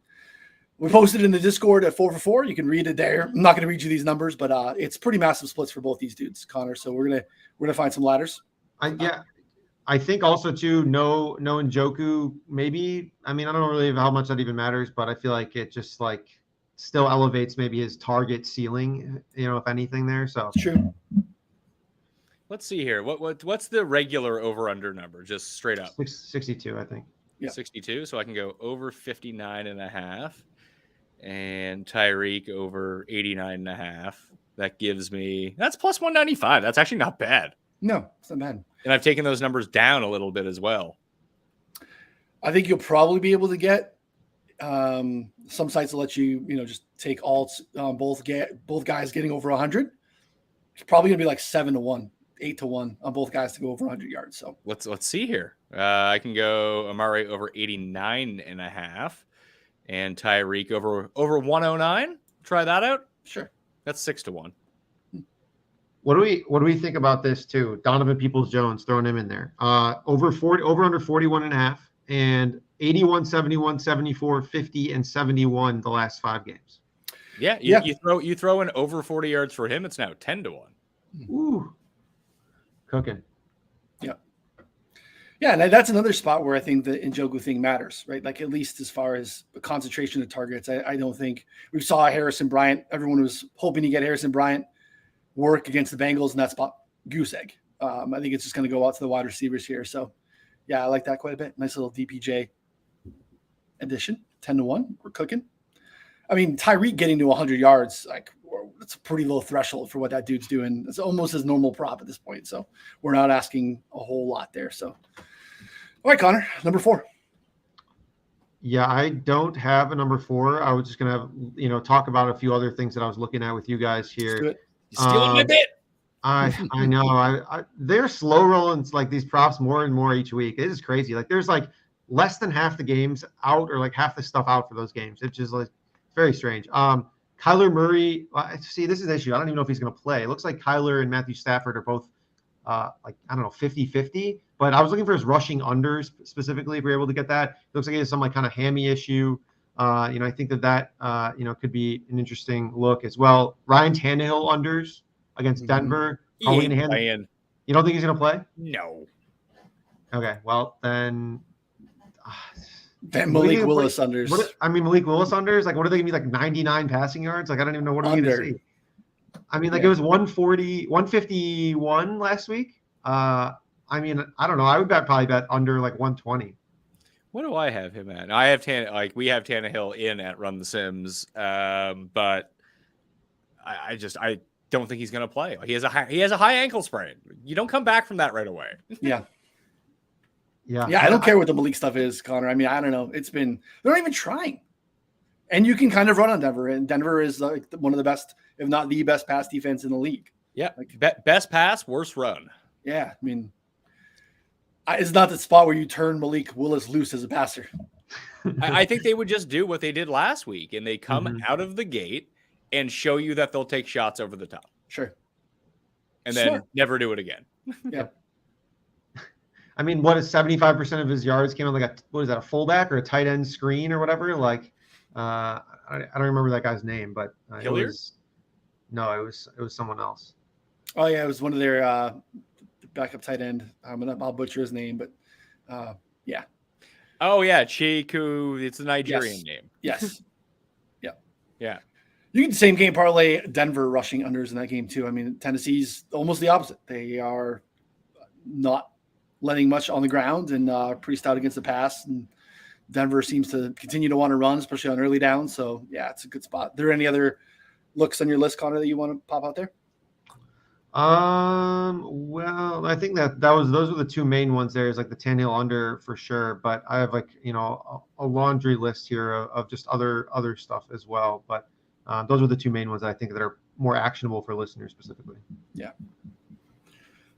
we posted in the Discord at 4 for 4. You can read it there. I'm not going to read you these numbers, but it's pretty massive splits for both these dudes, Connor. So we're gonna find some ladders.
I think also too, no Njoku, maybe. I mean, I don't really know how much that even matters, but I feel like it just like still elevates maybe his target ceiling, if anything there. So
It's true.
Let's see here. What's the regular over-under number? Just straight up.
62, I think.
Yeah.
62. So I can go over 59.5 and Tyreek over 89.5. That gives me, that's plus 195. That's actually not bad.
No, it's not bad.
And I've taken those numbers down a little bit as well.
I think you'll probably be able to get some sites will let you, just take alts both guys getting over 100. It's probably gonna be like 7-1, 8-1 on both guys to go over 100 yards. So
let's see here. I can go Amari over 89.5 and Tyreek over 109. Try that out.
Sure.
That's 6-1.
What do we think about this too? Donovan Peoples-Jones, throwing him in there. Over under 41.5 and 81, 71, 74, 50, and 71 the last 5 games.
Yeah, you throw in over 40 yards for him. It's now 10-1.
Ooh, cooking.
Yeah, and that's another spot where I think the Njoku thing matters, right? Like at least as far as the concentration of targets, I don't think we saw Harrison Bryant. Everyone was hoping to get Harrison Bryant work against the Bengals in that spot. Goose egg. I think it's just going to go out to the wide receivers here. So, yeah, I like that quite a bit. Nice little DPJ addition. 10-1. We're cooking. I mean, Tyreek getting to 100 yards, like that's a pretty low threshold for what that dude's doing. It's almost his normal prop at this point. So we're not asking a whole lot there. So, all right, Connor, number 4.
Yeah, I don't have a number 4. I was just gonna have talk about a few other things that I was looking at with you guys here.
You're stealing my bit.
I know. They're slow rolling like these props more and more each week. It is crazy. Like there's like less than half the games out or like half the stuff out for those games. It's just like very strange. Kyler Murray. See, this is the issue. I don't even know if he's going to play. It looks like Kyler and Matthew Stafford are both 50-50. But I was looking for his rushing unders specifically. If we're able to get that, it looks like he has some like kind of hammy issue. I think that could be an interesting look as well. Ryan Tannehill unders against Denver.
He ain't playing.
You don't think he's going to play?
No.
Okay, well then.
Malik Willis unders.
Malik Willis unders. Like, what are they going to be like 99 passing yards? Like, I don't even know what I'm going to see. I mean, like it was 140, 151 last week. I don't know. I would probably bet under like 120.
What do I have him at? I have we have Tannehill in at Run the Sims, but I don't think he's going to play. He has a high ankle sprain. You don't come back from that right away.
Yeah.
Yeah.
I don't care what the Malik stuff is, Connor. I mean, I don't know. They're not even trying. And you can kind of run on Denver, and Denver is like one of the best, if not the best pass defense in the league.
Yeah. Best pass, worst run.
Yeah. I mean, it's not the spot where you turn Malik Willis loose as a passer.
I think they would just do what they did last week, and they come out of the gate and show you that they'll take shots over the top.
Sure.
And then never do it again.
Yeah.
I mean, what is 75% of his yards came on like a fullback or a tight end screen or whatever? Like, I don't remember that guy's name, but it was someone else.
Oh yeah, it was one of their backup tight end. I'll butcher his name, but yeah.
Oh yeah, Chiku. It's a Nigerian name.
Yes. Yeah.
Yeah.
You can same game parlay Denver rushing unders in that game too. I mean, Tennessee's almost the opposite. They are not letting much on the ground and pretty stout against the pass. And Denver seems to continue to want to run, especially on early downs. So yeah, it's a good spot. Are there any other looks on your list, Connor, that you want to pop out there?
Well, I think those were the two main ones there, is like the Tannehill under for sure. But I have like, a laundry list here of just other stuff as well. But those are the two main ones that I think that are more actionable for listeners specifically.
Yeah.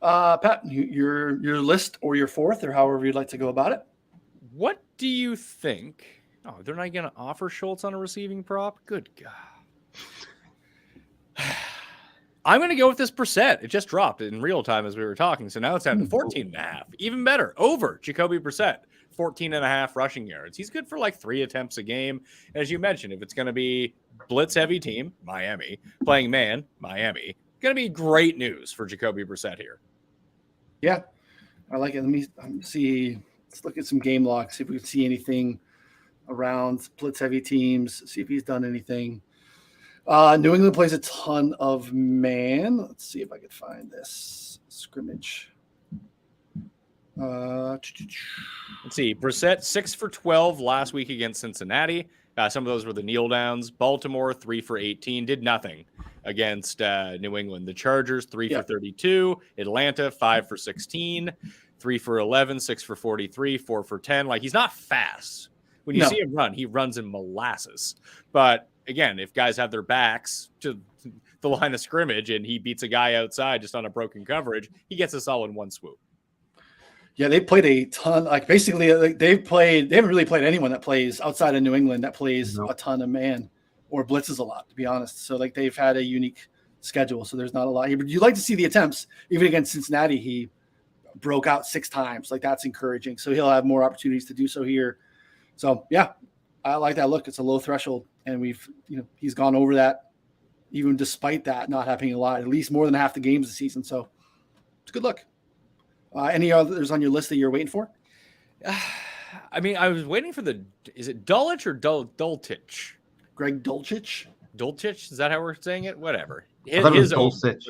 Pat, your list or your fourth or however you'd like to go about it.
What do you think? Oh, they're not going to offer Schultz on a receiving prop? Good God. I'm going to go with this Brissett. It just dropped in real time as we were talking. So now it's down to 14.5. Even better. Over Jacoby Brissett. 14.5 rushing yards. He's good for like 3 attempts a game. And as you mentioned, if it's going to be blitz heavy team, Miami, playing man, Miami, going to be great news for Jacoby Brissett here.
Yeah, I like it. Let me see. Let's look at some game logs, see if we can see anything around blitz heavy teams, see if he's done anything. New England plays a ton of man. Let's see if I could find this scrimmage.
Let's see. Brissett 6 for 12 last week against Cincinnati. Some of those were the kneel downs. Baltimore 3 for 18, did nothing against New England. The Chargers 3 for 32. Atlanta 5 for 16, 3 for 11, 6 for 43, 4 for 10. Like, he's not fast. When you see him run, he runs in molasses. But again, if guys have their backs to the line of scrimmage and he beats a guy outside just on a broken coverage, he gets us all in one swoop.
Yeah, they played a ton. Like, basically, they haven't really played anyone that plays outside of New England that plays a ton of man or blitzes a lot, to be honest. So, like, they've had a unique schedule. So there's not a lot here. But you like to see the attempts. Even against Cincinnati, he broke out 6 times. Like, that's encouraging. So he'll have more opportunities to do so here. So, yeah, I like that look. It's a low threshold. And he's gone over that, even despite that not happening a lot, at least more than half the games this season. So it's a good look. Any others on your list that you're waiting for?
I mean, I was waiting for is it Dulcich or Dulcich?
Greg Dulcich?
Dulcich? Is that how we're saying it? Whatever.
I thought it was Dulcich.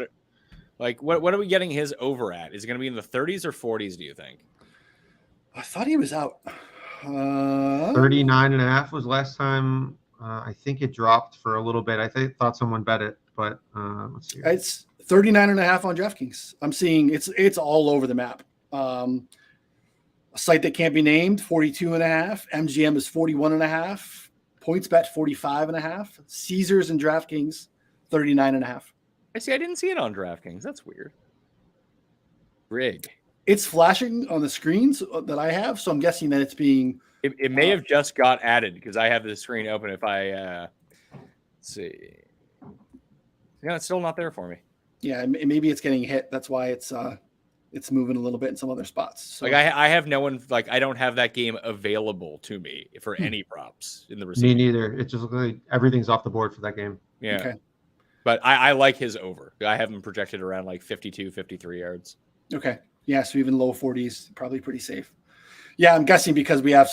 Like, what are we getting his over at? Is it going to be in the 30s or 40s, do you think?
I thought he was out.
39.5 was last time. I think it dropped for a little bit. I thought someone bet it, but let's see.
It's 39.5 on DraftKings. I'm seeing it's all over the map. A site that can't be named, 42.5. MGM is 41.5. PointsBet 45.5. Caesars and DraftKings 39.5.
I see. I didn't see it on DraftKings. That's weird. Rig.
It's flashing on the screens that I have, so I'm guessing that it's being.
It may have just got added because I have the screen open. If I let's see, yeah, it's still not there for me.
Yeah, maybe it's getting hit. That's why it's moving a little bit in some other spots. So.
Like I have no one. Like, I don't have that game available to me for any props in the receiver.
Me neither. It just looks like everything's off the board for that game.
Yeah.
Okay.
But I like his over. I have him projected around like 52, 53 yards.
Okay. Yeah, so even low 40s, probably pretty safe. Yeah, I'm guessing because we have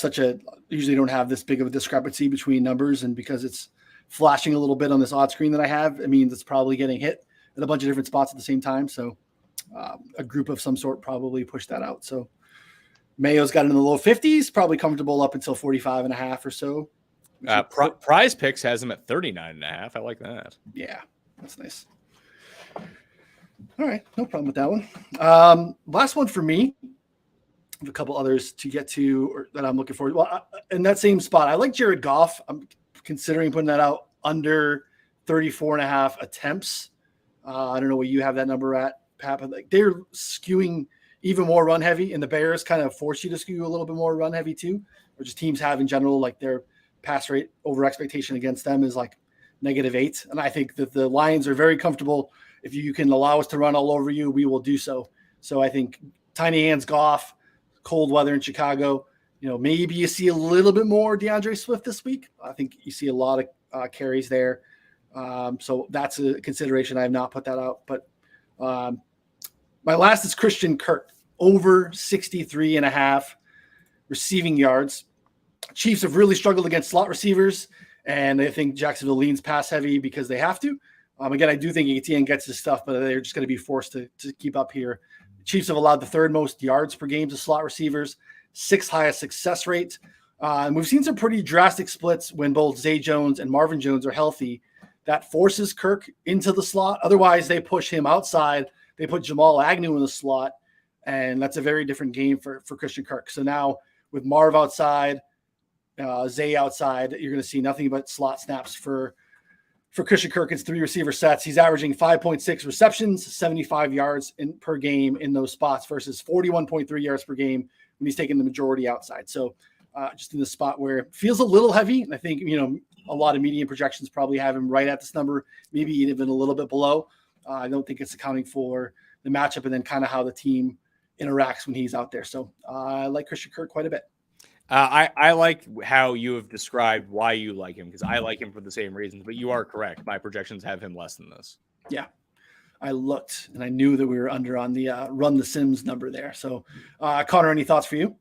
usually don't have this big of a discrepancy between numbers, and because it's flashing a little bit on this odd screen that I have, it means it's probably getting hit at a bunch of different spots at the same time. So a group of some sort probably pushed that out. So Mayo's got it in the low 50s, probably comfortable up until 45.5 or so.
Prize Picks has him at 39.5. I like that.
Yeah, that's nice. All right, no problem with that one. Last one for me. I have a couple others to get to or that I'm looking forward to. Well, in that same spot, I like Jared Goff. I'm considering putting that out under 34.5 attempts. I don't know what you have that number at, Pat, but like they're skewing even more run heavy, and the Bears kind of force you to skew a little bit more run heavy too, or just teams have in general, like their pass rate over expectation against them is like -8. And I think that the Lions are very comfortable. If you can allow us to run all over you, we will do so. So I think tiny hands Goff, cold weather in Chicago, maybe you see a little bit more DeAndre Swift this week. I think you see a lot of carries there. So that's a consideration. I have not put that out. But my last is Christian Kirk, over 63.5 receiving yards. Chiefs have really struggled against slot receivers, and I think Jacksonville leans pass heavy because they have to. Again, I do think Etienne gets his stuff, but they're just going to be forced to keep up here. The Chiefs have allowed the 3rd most yards per game to slot receivers, 6th highest success rate. And we've seen some pretty drastic splits when both Zay Jones and Marvin Jones are healthy. That forces Kirk into the slot. Otherwise, they push him outside. They put Jamal Agnew in the slot, and that's a very different game for Christian Kirk. So now with Marv outside, Zay outside, you're going to see nothing but slot snaps for for Christian Kirk, it's 3 receiver sets. He's averaging 5.6 receptions, 75 yards per game in those spots versus 41.3 yards per game when he's taking the majority outside. So just in the spot where it feels a little heavy. And I think, a lot of median projections probably have him right at this number, maybe even a little bit below. I don't think it's accounting for the matchup and then kind of how the team interacts when he's out there. So I like Christian Kirk quite a bit.
I like how you have described why you like him, because I like him for the same reasons, but you are correct. My projections have him less than this.
Yeah. I looked and I knew that we were under on the run the Sims number there. So Connor, any thoughts for you?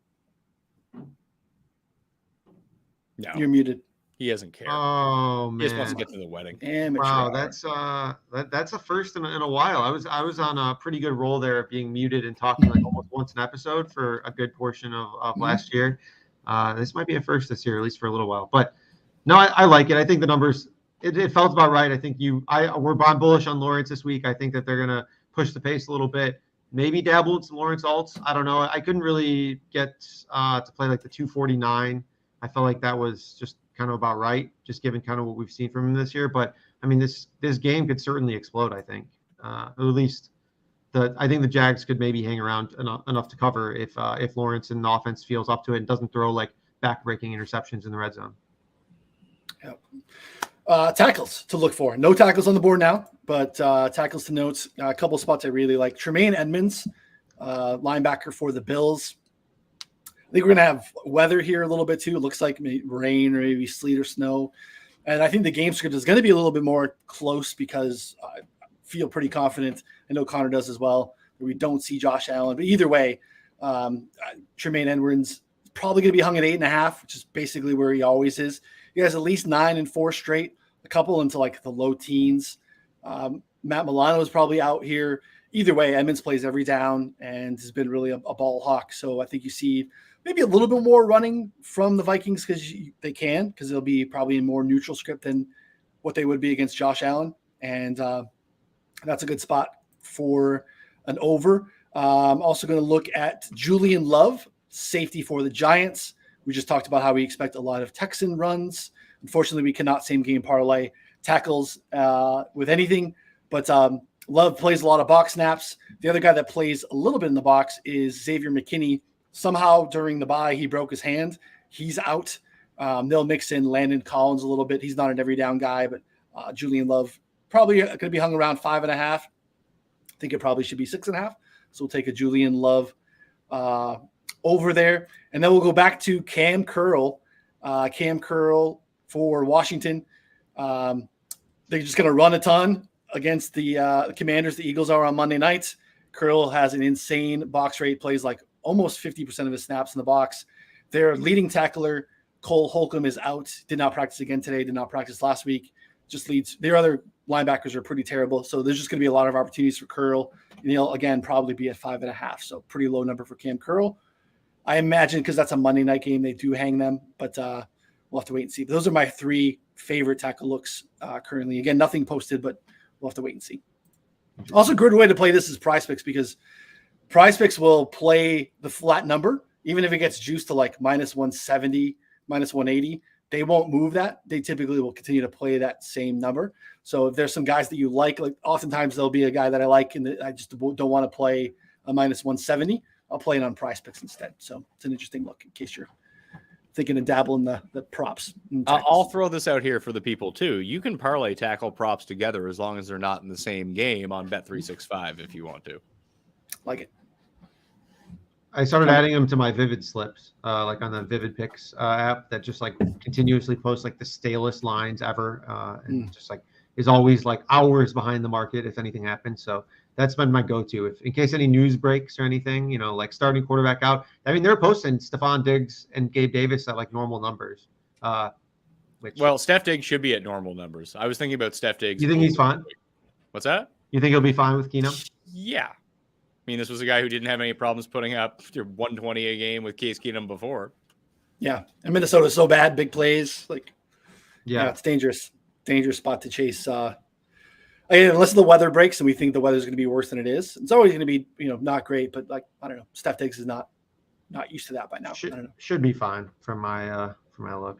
No.
You're muted.
He doesn't care.
Oh man,
he just wants to get to the wedding.
Amateur
wow,
hour.
that's a first in a while. I was on a pretty good roll there of being muted and talking like almost once an episode for a good portion of last year. This might be a first this year, at least for a little while. But no, I like it. I think the numbers, it felt about right. I think we're bullish on Lawrence this week. I think that they're gonna push the pace a little bit. Maybe dabble in some Lawrence alts. I don't know. I couldn't really get to play like the 249. I felt like that was just kind of about right, just given kind of what we've seen from him this year. But I mean, this game could certainly explode. I think, at least I think the Jags could maybe hang around enough to cover if Lawrence and the offense feels up to it and doesn't throw like back-breaking interceptions in the red zone.
Yep. Tackles to look for. No tackles on the board now, but tackles to note. A couple spots I really like. Tremaine Edmonds, linebacker for the Bills. I think we're going to have weather here a little bit too. It looks like rain or maybe sleet or snow. And I think the game script is going to be a little bit more close because I feel pretty confident. I know Connor does as well. We don't see Josh Allen. But either way, Tremaine Edmonds is probably going to be hung at 8.5, which is basically where he always is. He has at least 9 and 4 straight, a couple into like the low teens. Matt Milano is probably out here. Either way, Edmonds plays every down and has been really a ball hawk. So I think you see maybe a little bit more running from the Vikings because it'll be probably a more neutral script than what they would be against Josh Allen. And that's a good spot for an over. I'm also going to look at Julian Love, safety for the Giants. We just talked about how we expect a lot of Texan runs. Unfortunately, we cannot same game parlay tackles with anything, but Love plays a lot of box snaps. The other guy that plays a little bit in the box is Xavier McKinney. Somehow during the bye, he broke his hand. He's out. They'll mix in Landon Collins a little bit. He's not an every down guy, but Julian Love probably going to be hung around 5.5. I think it probably should be 6.5. So we'll take a Julian Love over there. And then we'll go back to Cam Curl. Cam Curl for Washington. They're just going to run a ton against the Commanders. The Eagles are on Monday nights. Curl has an insane box rate, plays like almost 50% of his snaps in the box. Their leading tackler, Cole Holcomb, is out. Did not practice again today. Did not practice last week. Just leads. Their other linebackers are pretty terrible. So there's just going to be a lot of opportunities for Curl. And he'll, again, probably be at 5.5. So pretty low number for Cam Curl. I imagine because that's a Monday night game, they do hang them. But we'll have to wait and see. But those are my 3 favorite tackle looks currently. Again, nothing posted, but we'll have to wait and see. Also, a good way to play this is Prize Picks because Prize Picks will play the flat number, even if it gets juiced to like minus 170, minus 180. They won't move that. They typically will continue to play that same number. So if there's some guys that you like oftentimes there'll be a guy that I like and I just don't want to play a minus 170. I'll play it on Prize Picks instead. So it's an interesting look in case you're thinking of dabble in the props.
I'll throw this out here for the people too. You can parlay tackle props together as long as they're not in the same game on Bet365 if you want to.
Like it.
I started adding them to my Vivid slips, like on the Vivid Picks app that just like continuously posts like the stalest lines ever, and just like is always like hours behind the market if anything happens. So that's been my go-to. If in case any news breaks or anything, like starting quarterback out. I mean, they're posting Stephon Diggs and Gabe Davis at like normal numbers.
Well, Steph Diggs should be at normal numbers. I was thinking about Steph Diggs.
You think he's fine?
What's that?
You think he'll be fine with Keenum?
Yeah. I mean, this was a guy who didn't have any problems putting up 120 a game with Case Keenum before.
Yeah. And Minnesota's so bad, big plays.
Yeah,
it's dangerous spot to chase. Unless the weather breaks and we think the weather's going to be worse than it is. It's always going to be, not great, but I don't know. Steph Diggs is not used to that by now. I don't know.
Should be fine from my look.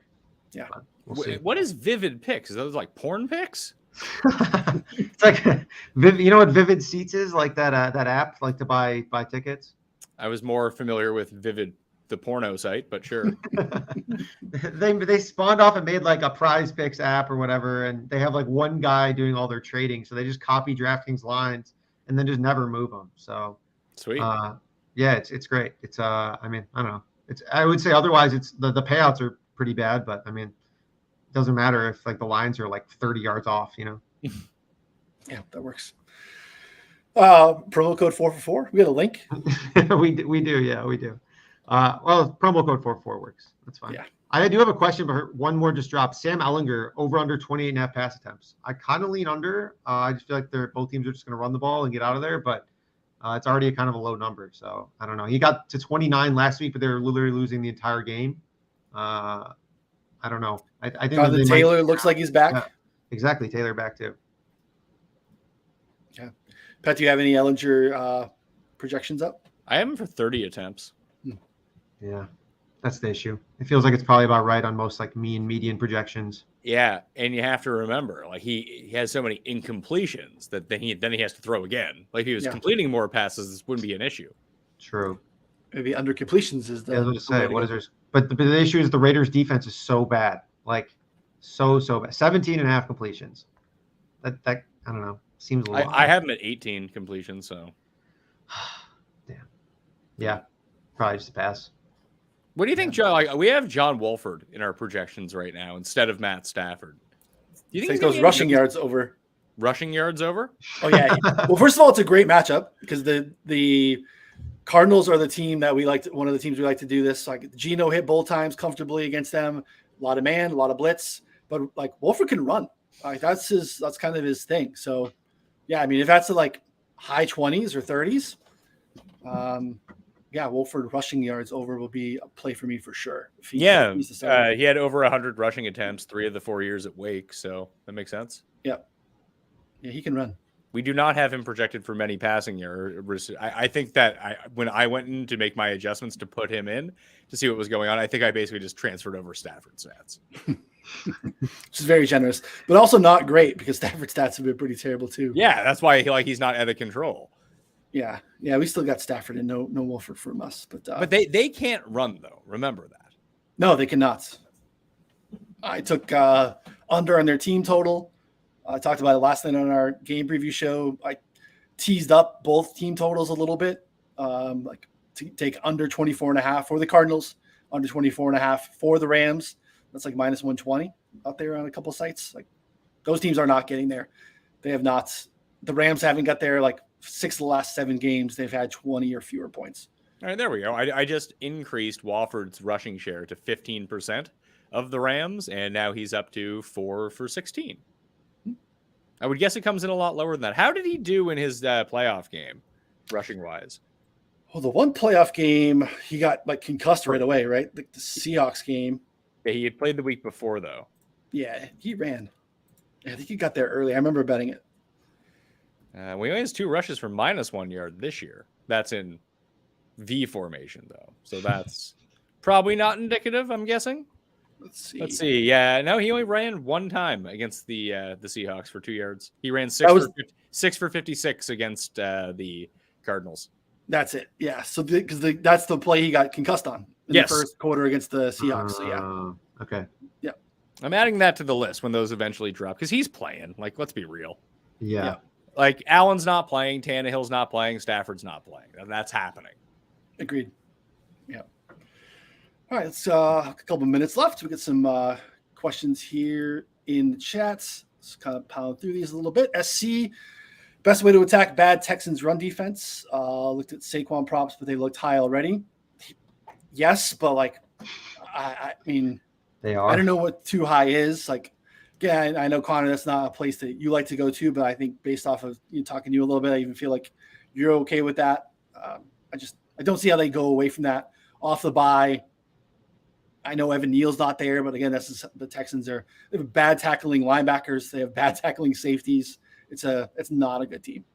Yeah.
We'll see.
What is Vivid Picks? Is those like porn pics?
It's like, you know what Vivid Seats is? Like that app, like to buy tickets.
I was more familiar with Vivid, the porno site, but sure.
They spawned off and made like a Prize Picks app or whatever, and they have like one guy doing all their trading, so they just copy DraftKings lines and then just never move them. So
Sweet.
yeah, it's great. It's I mean, I don't know. I would say otherwise it's the payouts are pretty bad, but I mean, it doesn't matter if like the lines are like 30 yards off, you know.
Yeah, that works. Promo code 444. We got a link.
we do, yeah, we do. Well, promo code 444 works. That's fine.
Yeah.
I do have a question, but one more just dropped. Sam Ellinger, over under 28.5 pass attempts. I kind of lean under. I just feel like both teams are just going to run the ball and get out of there, but it's already kind of a low number. So I don't know. He got to 29 last week, but they were literally losing the entire game. I don't know. I think
Jonathan Taylor looks like he's back.
Yeah, exactly. Taylor back too.
Yeah. Pat, do you have any Ellinger projections up?
I have him for 30 attempts.
Yeah, that's the issue. It feels like it's probably about right on most like median projections.
Yeah, and you have to remember, like he has so many incompletions that then he has to throw again. Like if he was completing more passes, this wouldn't be an issue.
True.
Maybe under completions is the.
I was going to say, what is there? But the issue is the Raiders' defense is so bad, like so bad. 17.5 completions. That I don't know. Seems a lot.
I have him at 18 completions, so.
Damn. Yeah, probably just a pass.
What do you think, John? Like we have John Wolford in our projections right now instead of Matt Stafford. Do you think
he goes rushing yards over?
Rushing yards over?
Oh yeah. Well, first of all, it's a great matchup because the Cardinals are the team that we like. One of the teams we like to do this. Like Geno hit both times comfortably against them. A lot of man, a lot of blitz, but like Wolford can run. Like that's kind of his thing. So yeah, I mean if that's like high 20s or 30s, yeah, Wolford rushing yards over will be a play for me for sure.
He had over 100 rushing attempts 3 of the 4 years at Wake, so that makes sense.
Yeah, he can run.
We do not have him projected for many passing yards. I think that when I went in to make my adjustments to put him in to see what was going on, I think I basically just transferred over Stafford stats.
Which is very generous, but also not great because Stafford stats have been pretty terrible too.
Yeah, that's why he's not out of control.
Yeah, we still got Stafford and no Wolford from us, but
they can't run though. Remember that.
No, they cannot. I took under on their team total. I talked about it last night on our game preview show. I teased up both team totals a little bit, like to take under 24.5 for the Cardinals, under 24.5 for the Rams. That's like minus 120 out there on a couple sites. Like those teams are not getting there. They have not. The Rams haven't got there like 6 of the last 7 games. They've had 20 or fewer points. All
right, there we go. I just increased Wolford's rushing share to 15% of the Rams, and now he's up to 4 for 16. I would guess it comes in a lot lower than that. How did he do in his playoff game, rushing wise?
Well, the one playoff game, he got like concussed right away, right? The Seahawks game.
Yeah, he had played the week before, though.
Yeah, he ran. I think he got there early. I remember betting it.
We only has 2 rushes for minus 1 yard this year. That's in V formation, though. So that's probably not indicative, I'm guessing. Let's see. Yeah, no, he only ran 1 time against the Seahawks for 2 yards. He ran 6 for 56 against the Cardinals.
That's it. Yeah. So because that's the play he got concussed on in the first quarter against the Seahawks. So yeah.
Okay.
Yeah.
I'm adding that to the list when those eventually drop because he's playing. Like, let's be real.
Yeah.
Like Allen's not playing, Tannehill's not playing, Stafford's not playing. That's happening.
Agreed. Yeah. All right, let's a couple minutes left. We get some questions here in the chats. Let's kind of pound through these a little bit. SC, best way to attack bad Texans run defense. Looked at Saquon props, but they looked high already. Yes, but like, I mean,
they are.
I don't know what too high is. Like, yeah, I know Connor, that's not a place that you like to go to, but I think based off of you talking to you a little bit, I even feel like you're okay with that. I don't see how they go away from that off the bye. I know Evan Neal's not there, but again, the Texans they have bad tackling linebackers. They have bad tackling safeties. It's not a good team.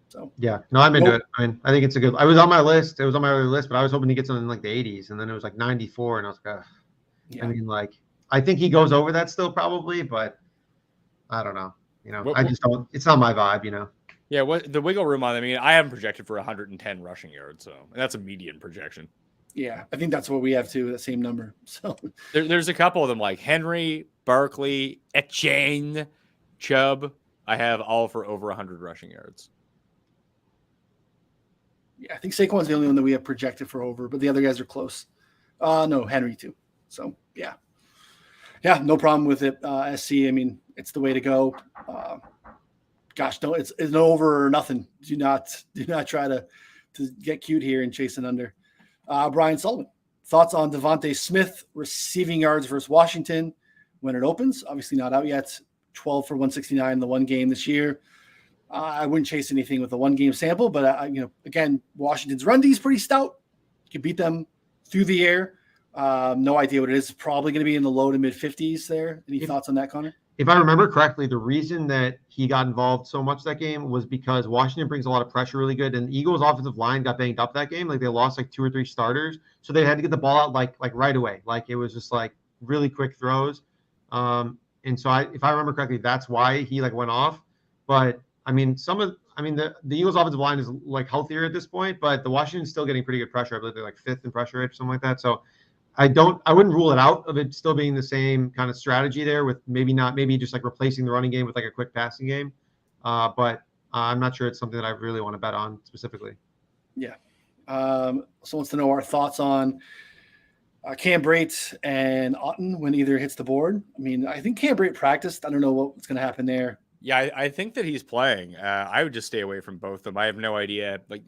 So
yeah, no, I'm into it. I mean, I think it's a good. I was on my list. It was on my other list, but I was hoping to get something like the 80s, and then it was like 94, and I was like, ugh. Yeah. I mean, like, I think he goes over that still probably, but I don't know. I just don't. It's not my vibe.
Yeah, what the wiggle room on? I mean, I haven't projected for 110 rushing yards, so that's a median projection.
Yeah, I think that's what we have too. That same number. So
there's a couple of them like Henry, Barkley, Etienne, Chubb. I have all for over 100 rushing yards.
Yeah, I think Saquon's the only one that we have projected for over, but the other guys are close. No, Henry too. So yeah, no problem with it. SC, I mean, it's the way to go. Gosh, no, it's no over or nothing. Do not try to get cute here and chase it under. Brian Sullivan, thoughts on Devontae Smith receiving yards versus Washington when it opens? Obviously not out yet. 12 for 169 in the one game this year. I wouldn't chase anything with a one-game sample, but again, Washington's run D is pretty stout. You can beat them through the air. No idea what it is. Probably going to be in the low to mid 50s there. Any thoughts on that, Connor?
If I remember correctly, the reason that he got involved so much that game was because Washington brings a lot of pressure really good, and the Eagles' offensive line got banged up that game. Like they lost like 2 or 3 starters, so they had to get the ball out like right away. Like it was just like really quick throws. And so if I remember correctly, that's why he like went off. But I mean, the Eagles' offensive line is like healthier at this point, but the Washington's still getting pretty good pressure. I believe they're like 5th in pressure rate or something like that. So I wouldn't rule it out of it still being the same kind of strategy there with maybe just like replacing the running game with like a quick passing game. But I'm not sure it's something that I really want to bet on specifically.
Yeah. Someone wants to know our thoughts on Cam Brate and Otten when either hits the board. I mean, I think Cam Brate practiced. I don't know what's going to happen there.
Yeah, I think that he's playing. I would just stay away from both of them. I have no idea. Like,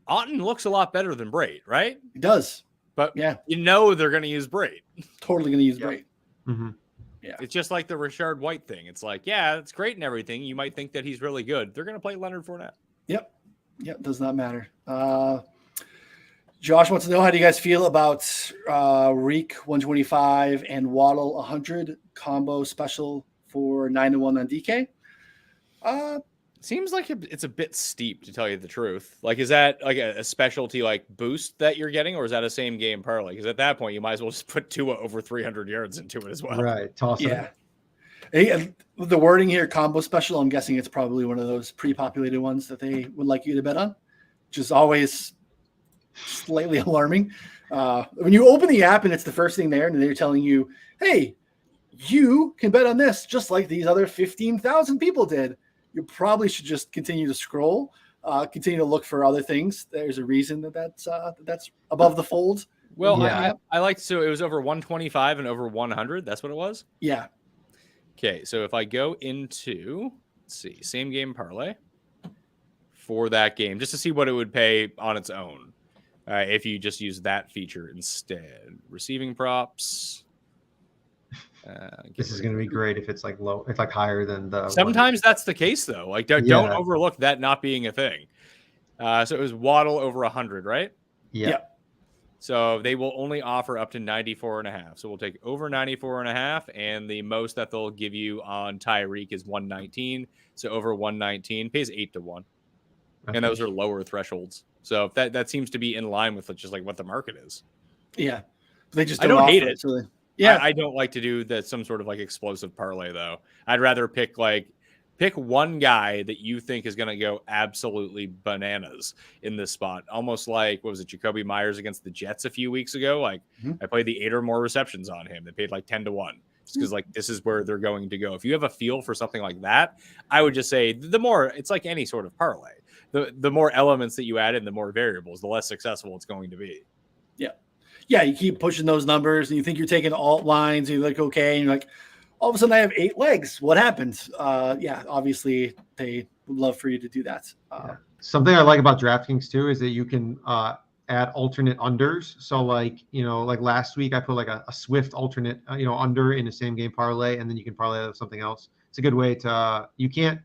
Otten looks a lot better than Brate, right?
He does.
But
yeah,
they're going to use Brate.
Totally going to use Brate.
Mm-hmm.
Yeah,
it's just like the Rashard White thing. It's like, yeah, it's great and everything. You might think that he's really good. They're going to play Leonard Fournette.
Yep, does not matter. Josh wants to know, how do you guys feel about Reek 125 and Waddle 100 combo special for 9-1 on DK?
Seems like it's a bit steep, to tell you the truth. Like, is that like a specialty like boost that you're getting, or is that a same game parlay? Because at that point, you might as well just put Tua over 300 yards into it as well.
Right. Toss it.
Yeah. Hey, the wording here, combo special, I'm guessing it's probably one of those pre-populated ones that they would like you to bet on, which is always slightly alarming. When you open the app and it's the first thing there, and they're telling you, hey, you can bet on this just like these other 15,000 people did. You probably should just continue to scroll, continue to look for other things. There's a reason that's above the fold.
Well, yeah. I liked, so it was over 125 and over 100. That's what it was?
Yeah.
Okay, so if I go into, let's see, same game parlay for that game, just to see what it would pay on its own if you just use that feature instead. Receiving props.
This is going to be great if it's like low, if like higher than the.
Sometimes that's the case though. Like don't overlook that not being a thing. So it was Waddle over 100, right?
Yeah.
So they will only offer up to 94.5. So we'll take over 94.5, and the most that they'll give you on Tyreek is 119. So over 119 pays 8-1, and those are lower thresholds. So that seems to be in line with just like what the market is.
Yeah, they just
I don't hate it.
So yeah,
I don't like to do that some sort of like explosive parlay though. I'd rather pick one guy that you think is going to go absolutely bananas in this spot. Almost like, what was it, Jacoby Myers against the Jets a few weeks ago? Like I played the 8 or more receptions on him. They paid like 10-1 just because like this is where they're going to go. If you have a feel for something like that, I would just say the more, it's like any sort of parlay. The more elements that you add in, the more variables, the less successful it's going to be.
Yeah, you keep pushing those numbers and you think you're taking alt lines and you're like, okay, and you're like, all of a sudden I have 8 legs. What happened? Yeah, obviously they would love for you to do that.
Something I like about DraftKings too is that you can add alternate unders. So like last week I put like a Swift alternate, under in a same game parlay, and then you can parlay with something else. It's a good way to, you can't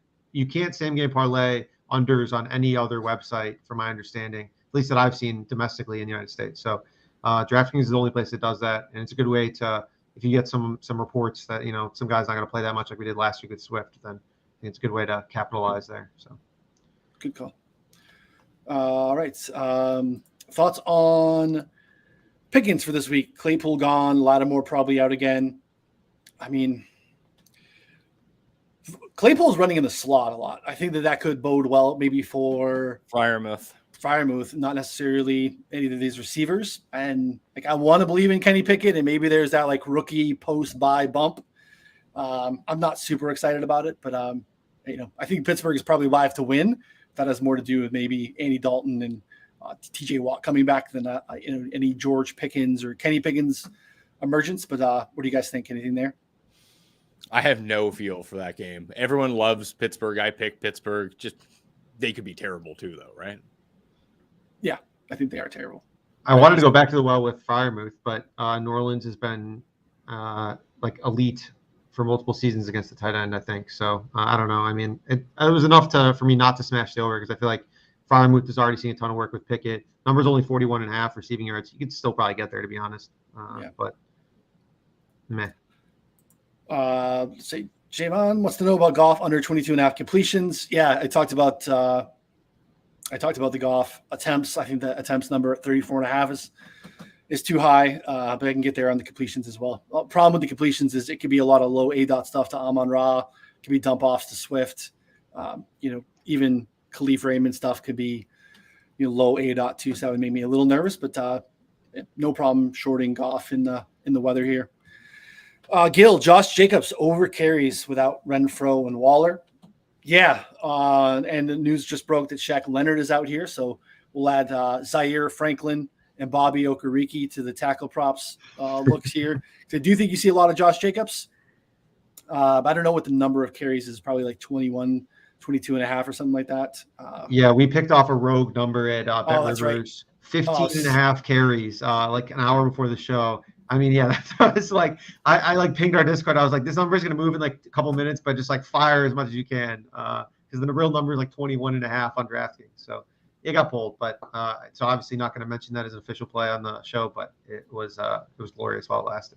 same game parlay unders on any other website from my understanding, at least that I've seen domestically in the United States. So DraftKings is the only place that does that, and it's a good way to, if you get some reports that some guy's not going to play that much like we did last week with Swift, then I think it's a good way to capitalize there. So,
good call. All right, thoughts on Pickens for this week? Claypool gone, Lattimore probably out again. I mean, Claypool's running in the slot a lot. I think that could bode well maybe for Firemouth, not necessarily any of these receivers. And like I want to believe in Kenny Pickett, and maybe there's that like rookie post-buy bump. I'm not super excited about it, but I think Pittsburgh is probably live to win. That has more to do with maybe Andy Dalton and TJ Watt coming back than any George Pickens or Kenny Pickens emergence. But what do you guys think? Anything there?
I have no feel for that game. Everyone loves Pittsburgh. I pick Pittsburgh. Just they could be terrible too, though, right?
Yeah, I think they are terrible.
I wanted to go back to the well with Firemouth, but New Orleans has been like elite for multiple seasons against the tight end, I think. So I don't know. I mean, it was enough for me not to smash the over because I feel like Firemouth has already seen a ton of work with Pickett. Number's only 41.5 receiving yards. You could still probably get there, to be honest. But meh.
Say Javon wants to know about Goff under 22.5 completions. Yeah, I talked about the Goff attempts. I think the attempts number at 34.5 is too high, but I can get there on the completions as well. The problem with the completions is it could be a lot of low A-dot stuff to Amon-Ra. It could be dump offs to Swift. Even Khalif Raymond stuff could be low A-dot too. So that would make me a little nervous, but no problem shorting Goff in the weather here. Gil, Josh Jacobs over carries without Renfro and Waller. Yeah, and the news just broke that Shaq Leonard is out here, so we'll add Zaire Franklin and Bobby Okereke to the tackle props looks here. So I do think you see a lot of Josh Jacobs. I don't know what the number of carries is, probably like 21, 22.5 or something like that.
Yeah, we picked off a rogue number at Bet Rivers.
Right.
15.5 carries, like an hour before the show. I mean, yeah, that's like I like pinged our Discord. I was like, this number is going to move in like a couple minutes, but just like fire as much as you can because the real number is like 21.5 on DraftKings. So it got pulled, but so obviously not going to mention that as an official play on the show, but it was glorious while it lasted.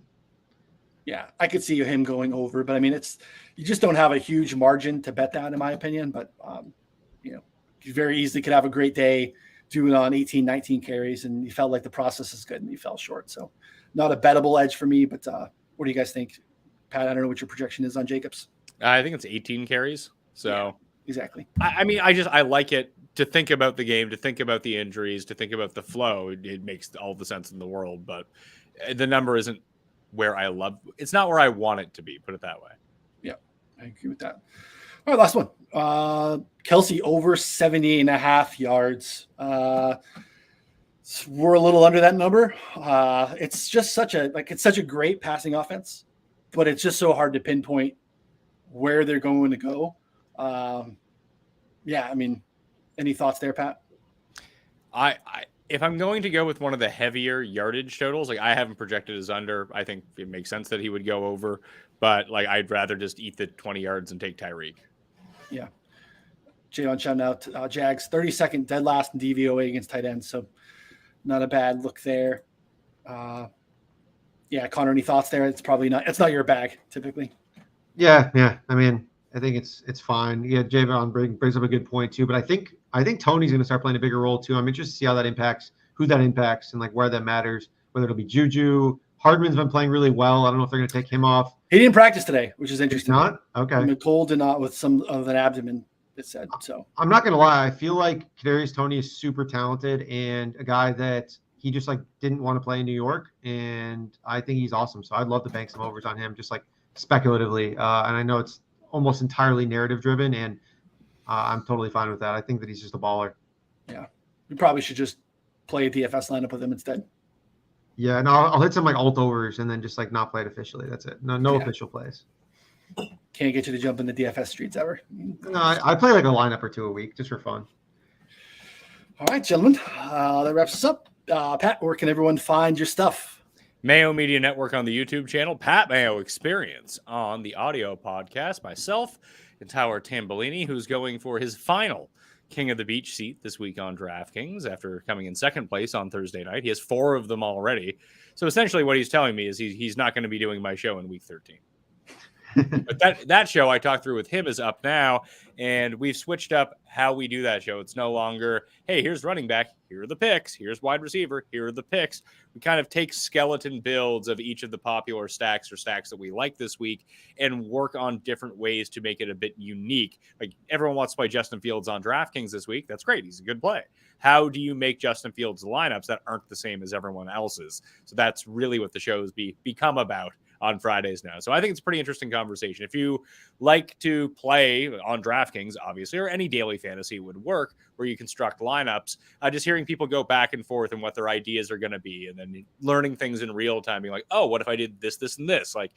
Yeah, I could see him going over, but I mean, you just don't have a huge margin to bet that, in my opinion. But you very easily could have a great day, do it on 18, 19 carries, and you felt like the process is good, and you fell short. So, not a bettable edge for me. But what do you guys think, Pat? I don't know what your projection is on Jacobs.
I think it's 18 carries. So
yeah, exactly.
I mean, I like it to think about the game, to think about the injuries, to think about the flow. It makes all the sense in the world, but the number isn't where I love. It's not where I want it to be. Put it that way.
Yeah, I agree with that. All right, last one. Kelsey over 70.5 yards. We're a little under that number. It's just such a great passing offense, but it's just so hard to pinpoint where they're going to go. Yeah, I mean, any thoughts there, Pat?
If I'm going to go with one of the heavier yardage totals, like I haven't projected as under, I think it makes sense that he would go over, but like I'd rather just eat the 20 yards and take Tyreek.
Yeah. Jadon shouting out Jags 32nd dead last in DVOA against tight ends, so not a bad look there. Yeah, Connor, any thoughts there? It's not your bag typically.
Yeah. I mean, I think it's fine. Yeah, Javon brings up a good point too, but I think Tony's going to start playing a bigger role too. I'm interested to see how that impacts, who that impacts, and like where that matters. Whether it'll be Juju. Hardman's been playing really well. I don't know if they're going to take him off.
He didn't practice today, which is interesting.
He's not? Okay.
I'm cold and not with some of an abdomen. It said so.
I'm not going to lie. I feel like Kadarius Toney is super talented and a guy that he just like didn't want to play in New York, and I think he's awesome. So I'd love to bank some overs on him, just like speculatively. And I know it's almost entirely narrative driven, and I'm totally fine with that. I think that he's just a baller.
Yeah, we probably should just play a DFS lineup with him instead.
Yeah, no, I'll hit some like alt overs and then just like not play it officially. That's it. No official plays.
Can't get you to jump in the DFS streets ever.
No, I play like a lineup or two a week just for fun.
All right, gentlemen, that wraps us up. Pat, where can everyone find your stuff?
Mayo Media Network on the YouTube channel, Pat Mayo Experience on the audio podcast, myself and Tower Tambolini, who's going for his final King of the Beach seat this week on DraftKings after coming in second place on Thursday night. He has 4 of them already. So essentially what he's telling me is he's not going to be doing my show in week 13. But that show I talked through with him is up now, and we've switched up how we do that show. It's no longer, hey, here's running back, here are the picks, here's wide receiver, here are the picks. We kind of take skeleton builds of each of the popular stacks or stacks that we like this week and work on different ways to make it a bit unique. Like everyone wants to play Justin Fields on DraftKings this week. That's great. He's a good play. How do you make Justin Fields lineups that aren't the same as everyone else's? So that's really what the shows become about on Fridays now. So I think it's a pretty interesting conversation. If you like to play on DraftKings, obviously, or any daily fantasy would work where you construct lineups, just hearing people go back and forth and what their ideas are going to be, and then learning things in real time, being like, oh, what if I did this, this, and this? Like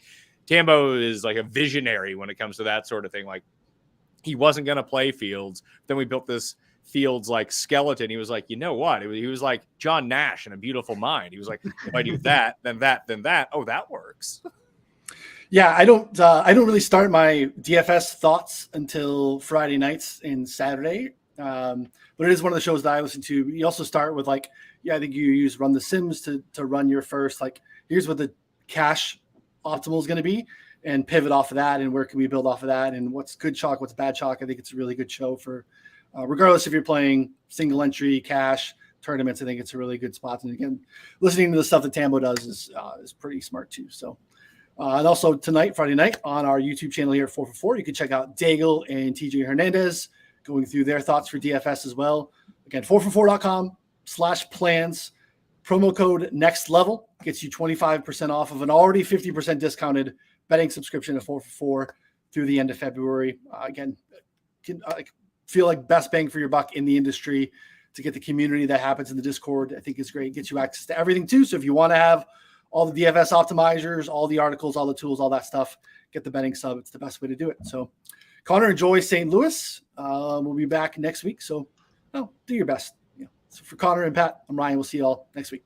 Tambo is like a visionary when it comes to that sort of thing. Like he wasn't going to play Fields. Then we built this Fields like skeleton. He was like, you know what? He was like John Nash in A Beautiful Mind. He was like, if I do that, then that, then that. Oh, that works.
Yeah, I don't really start my DFS thoughts until Friday nights and Saturday. But it is one of the shows that I listen to. You also start with like, I think you use Run the Sims to run your first, like, here's what the cash optimal is going to be, and pivot off of that, and where can we build off of that, and what's good chalk, what's bad chalk. I think it's a really good show for regardless if you're playing single entry, cash, tournaments. I think it's a really good spot. And again, listening to the stuff that Tambo does is pretty smart too. So, and also tonight, Friday night, on our YouTube channel here at 4for4, you can check out Daigle and TJ Hernandez going through their thoughts for DFS as well. Again, 4for4.com/plans. Promo code next level gets you 25% off of an already 50% discounted betting subscription to 4for4 through the end of February. Again, feel like best bang for your buck in the industry to get the community that happens in the Discord. I think is great. Gets you access to everything too. So if you want to have all the DFS optimizers, all the articles, all the tools, all that stuff, get the betting sub. It's the best way to do it. So Connor, enjoy St. Louis. We'll be back next week. So do your best. So for Connor and Pat, I'm Ryan. We'll see you all next week.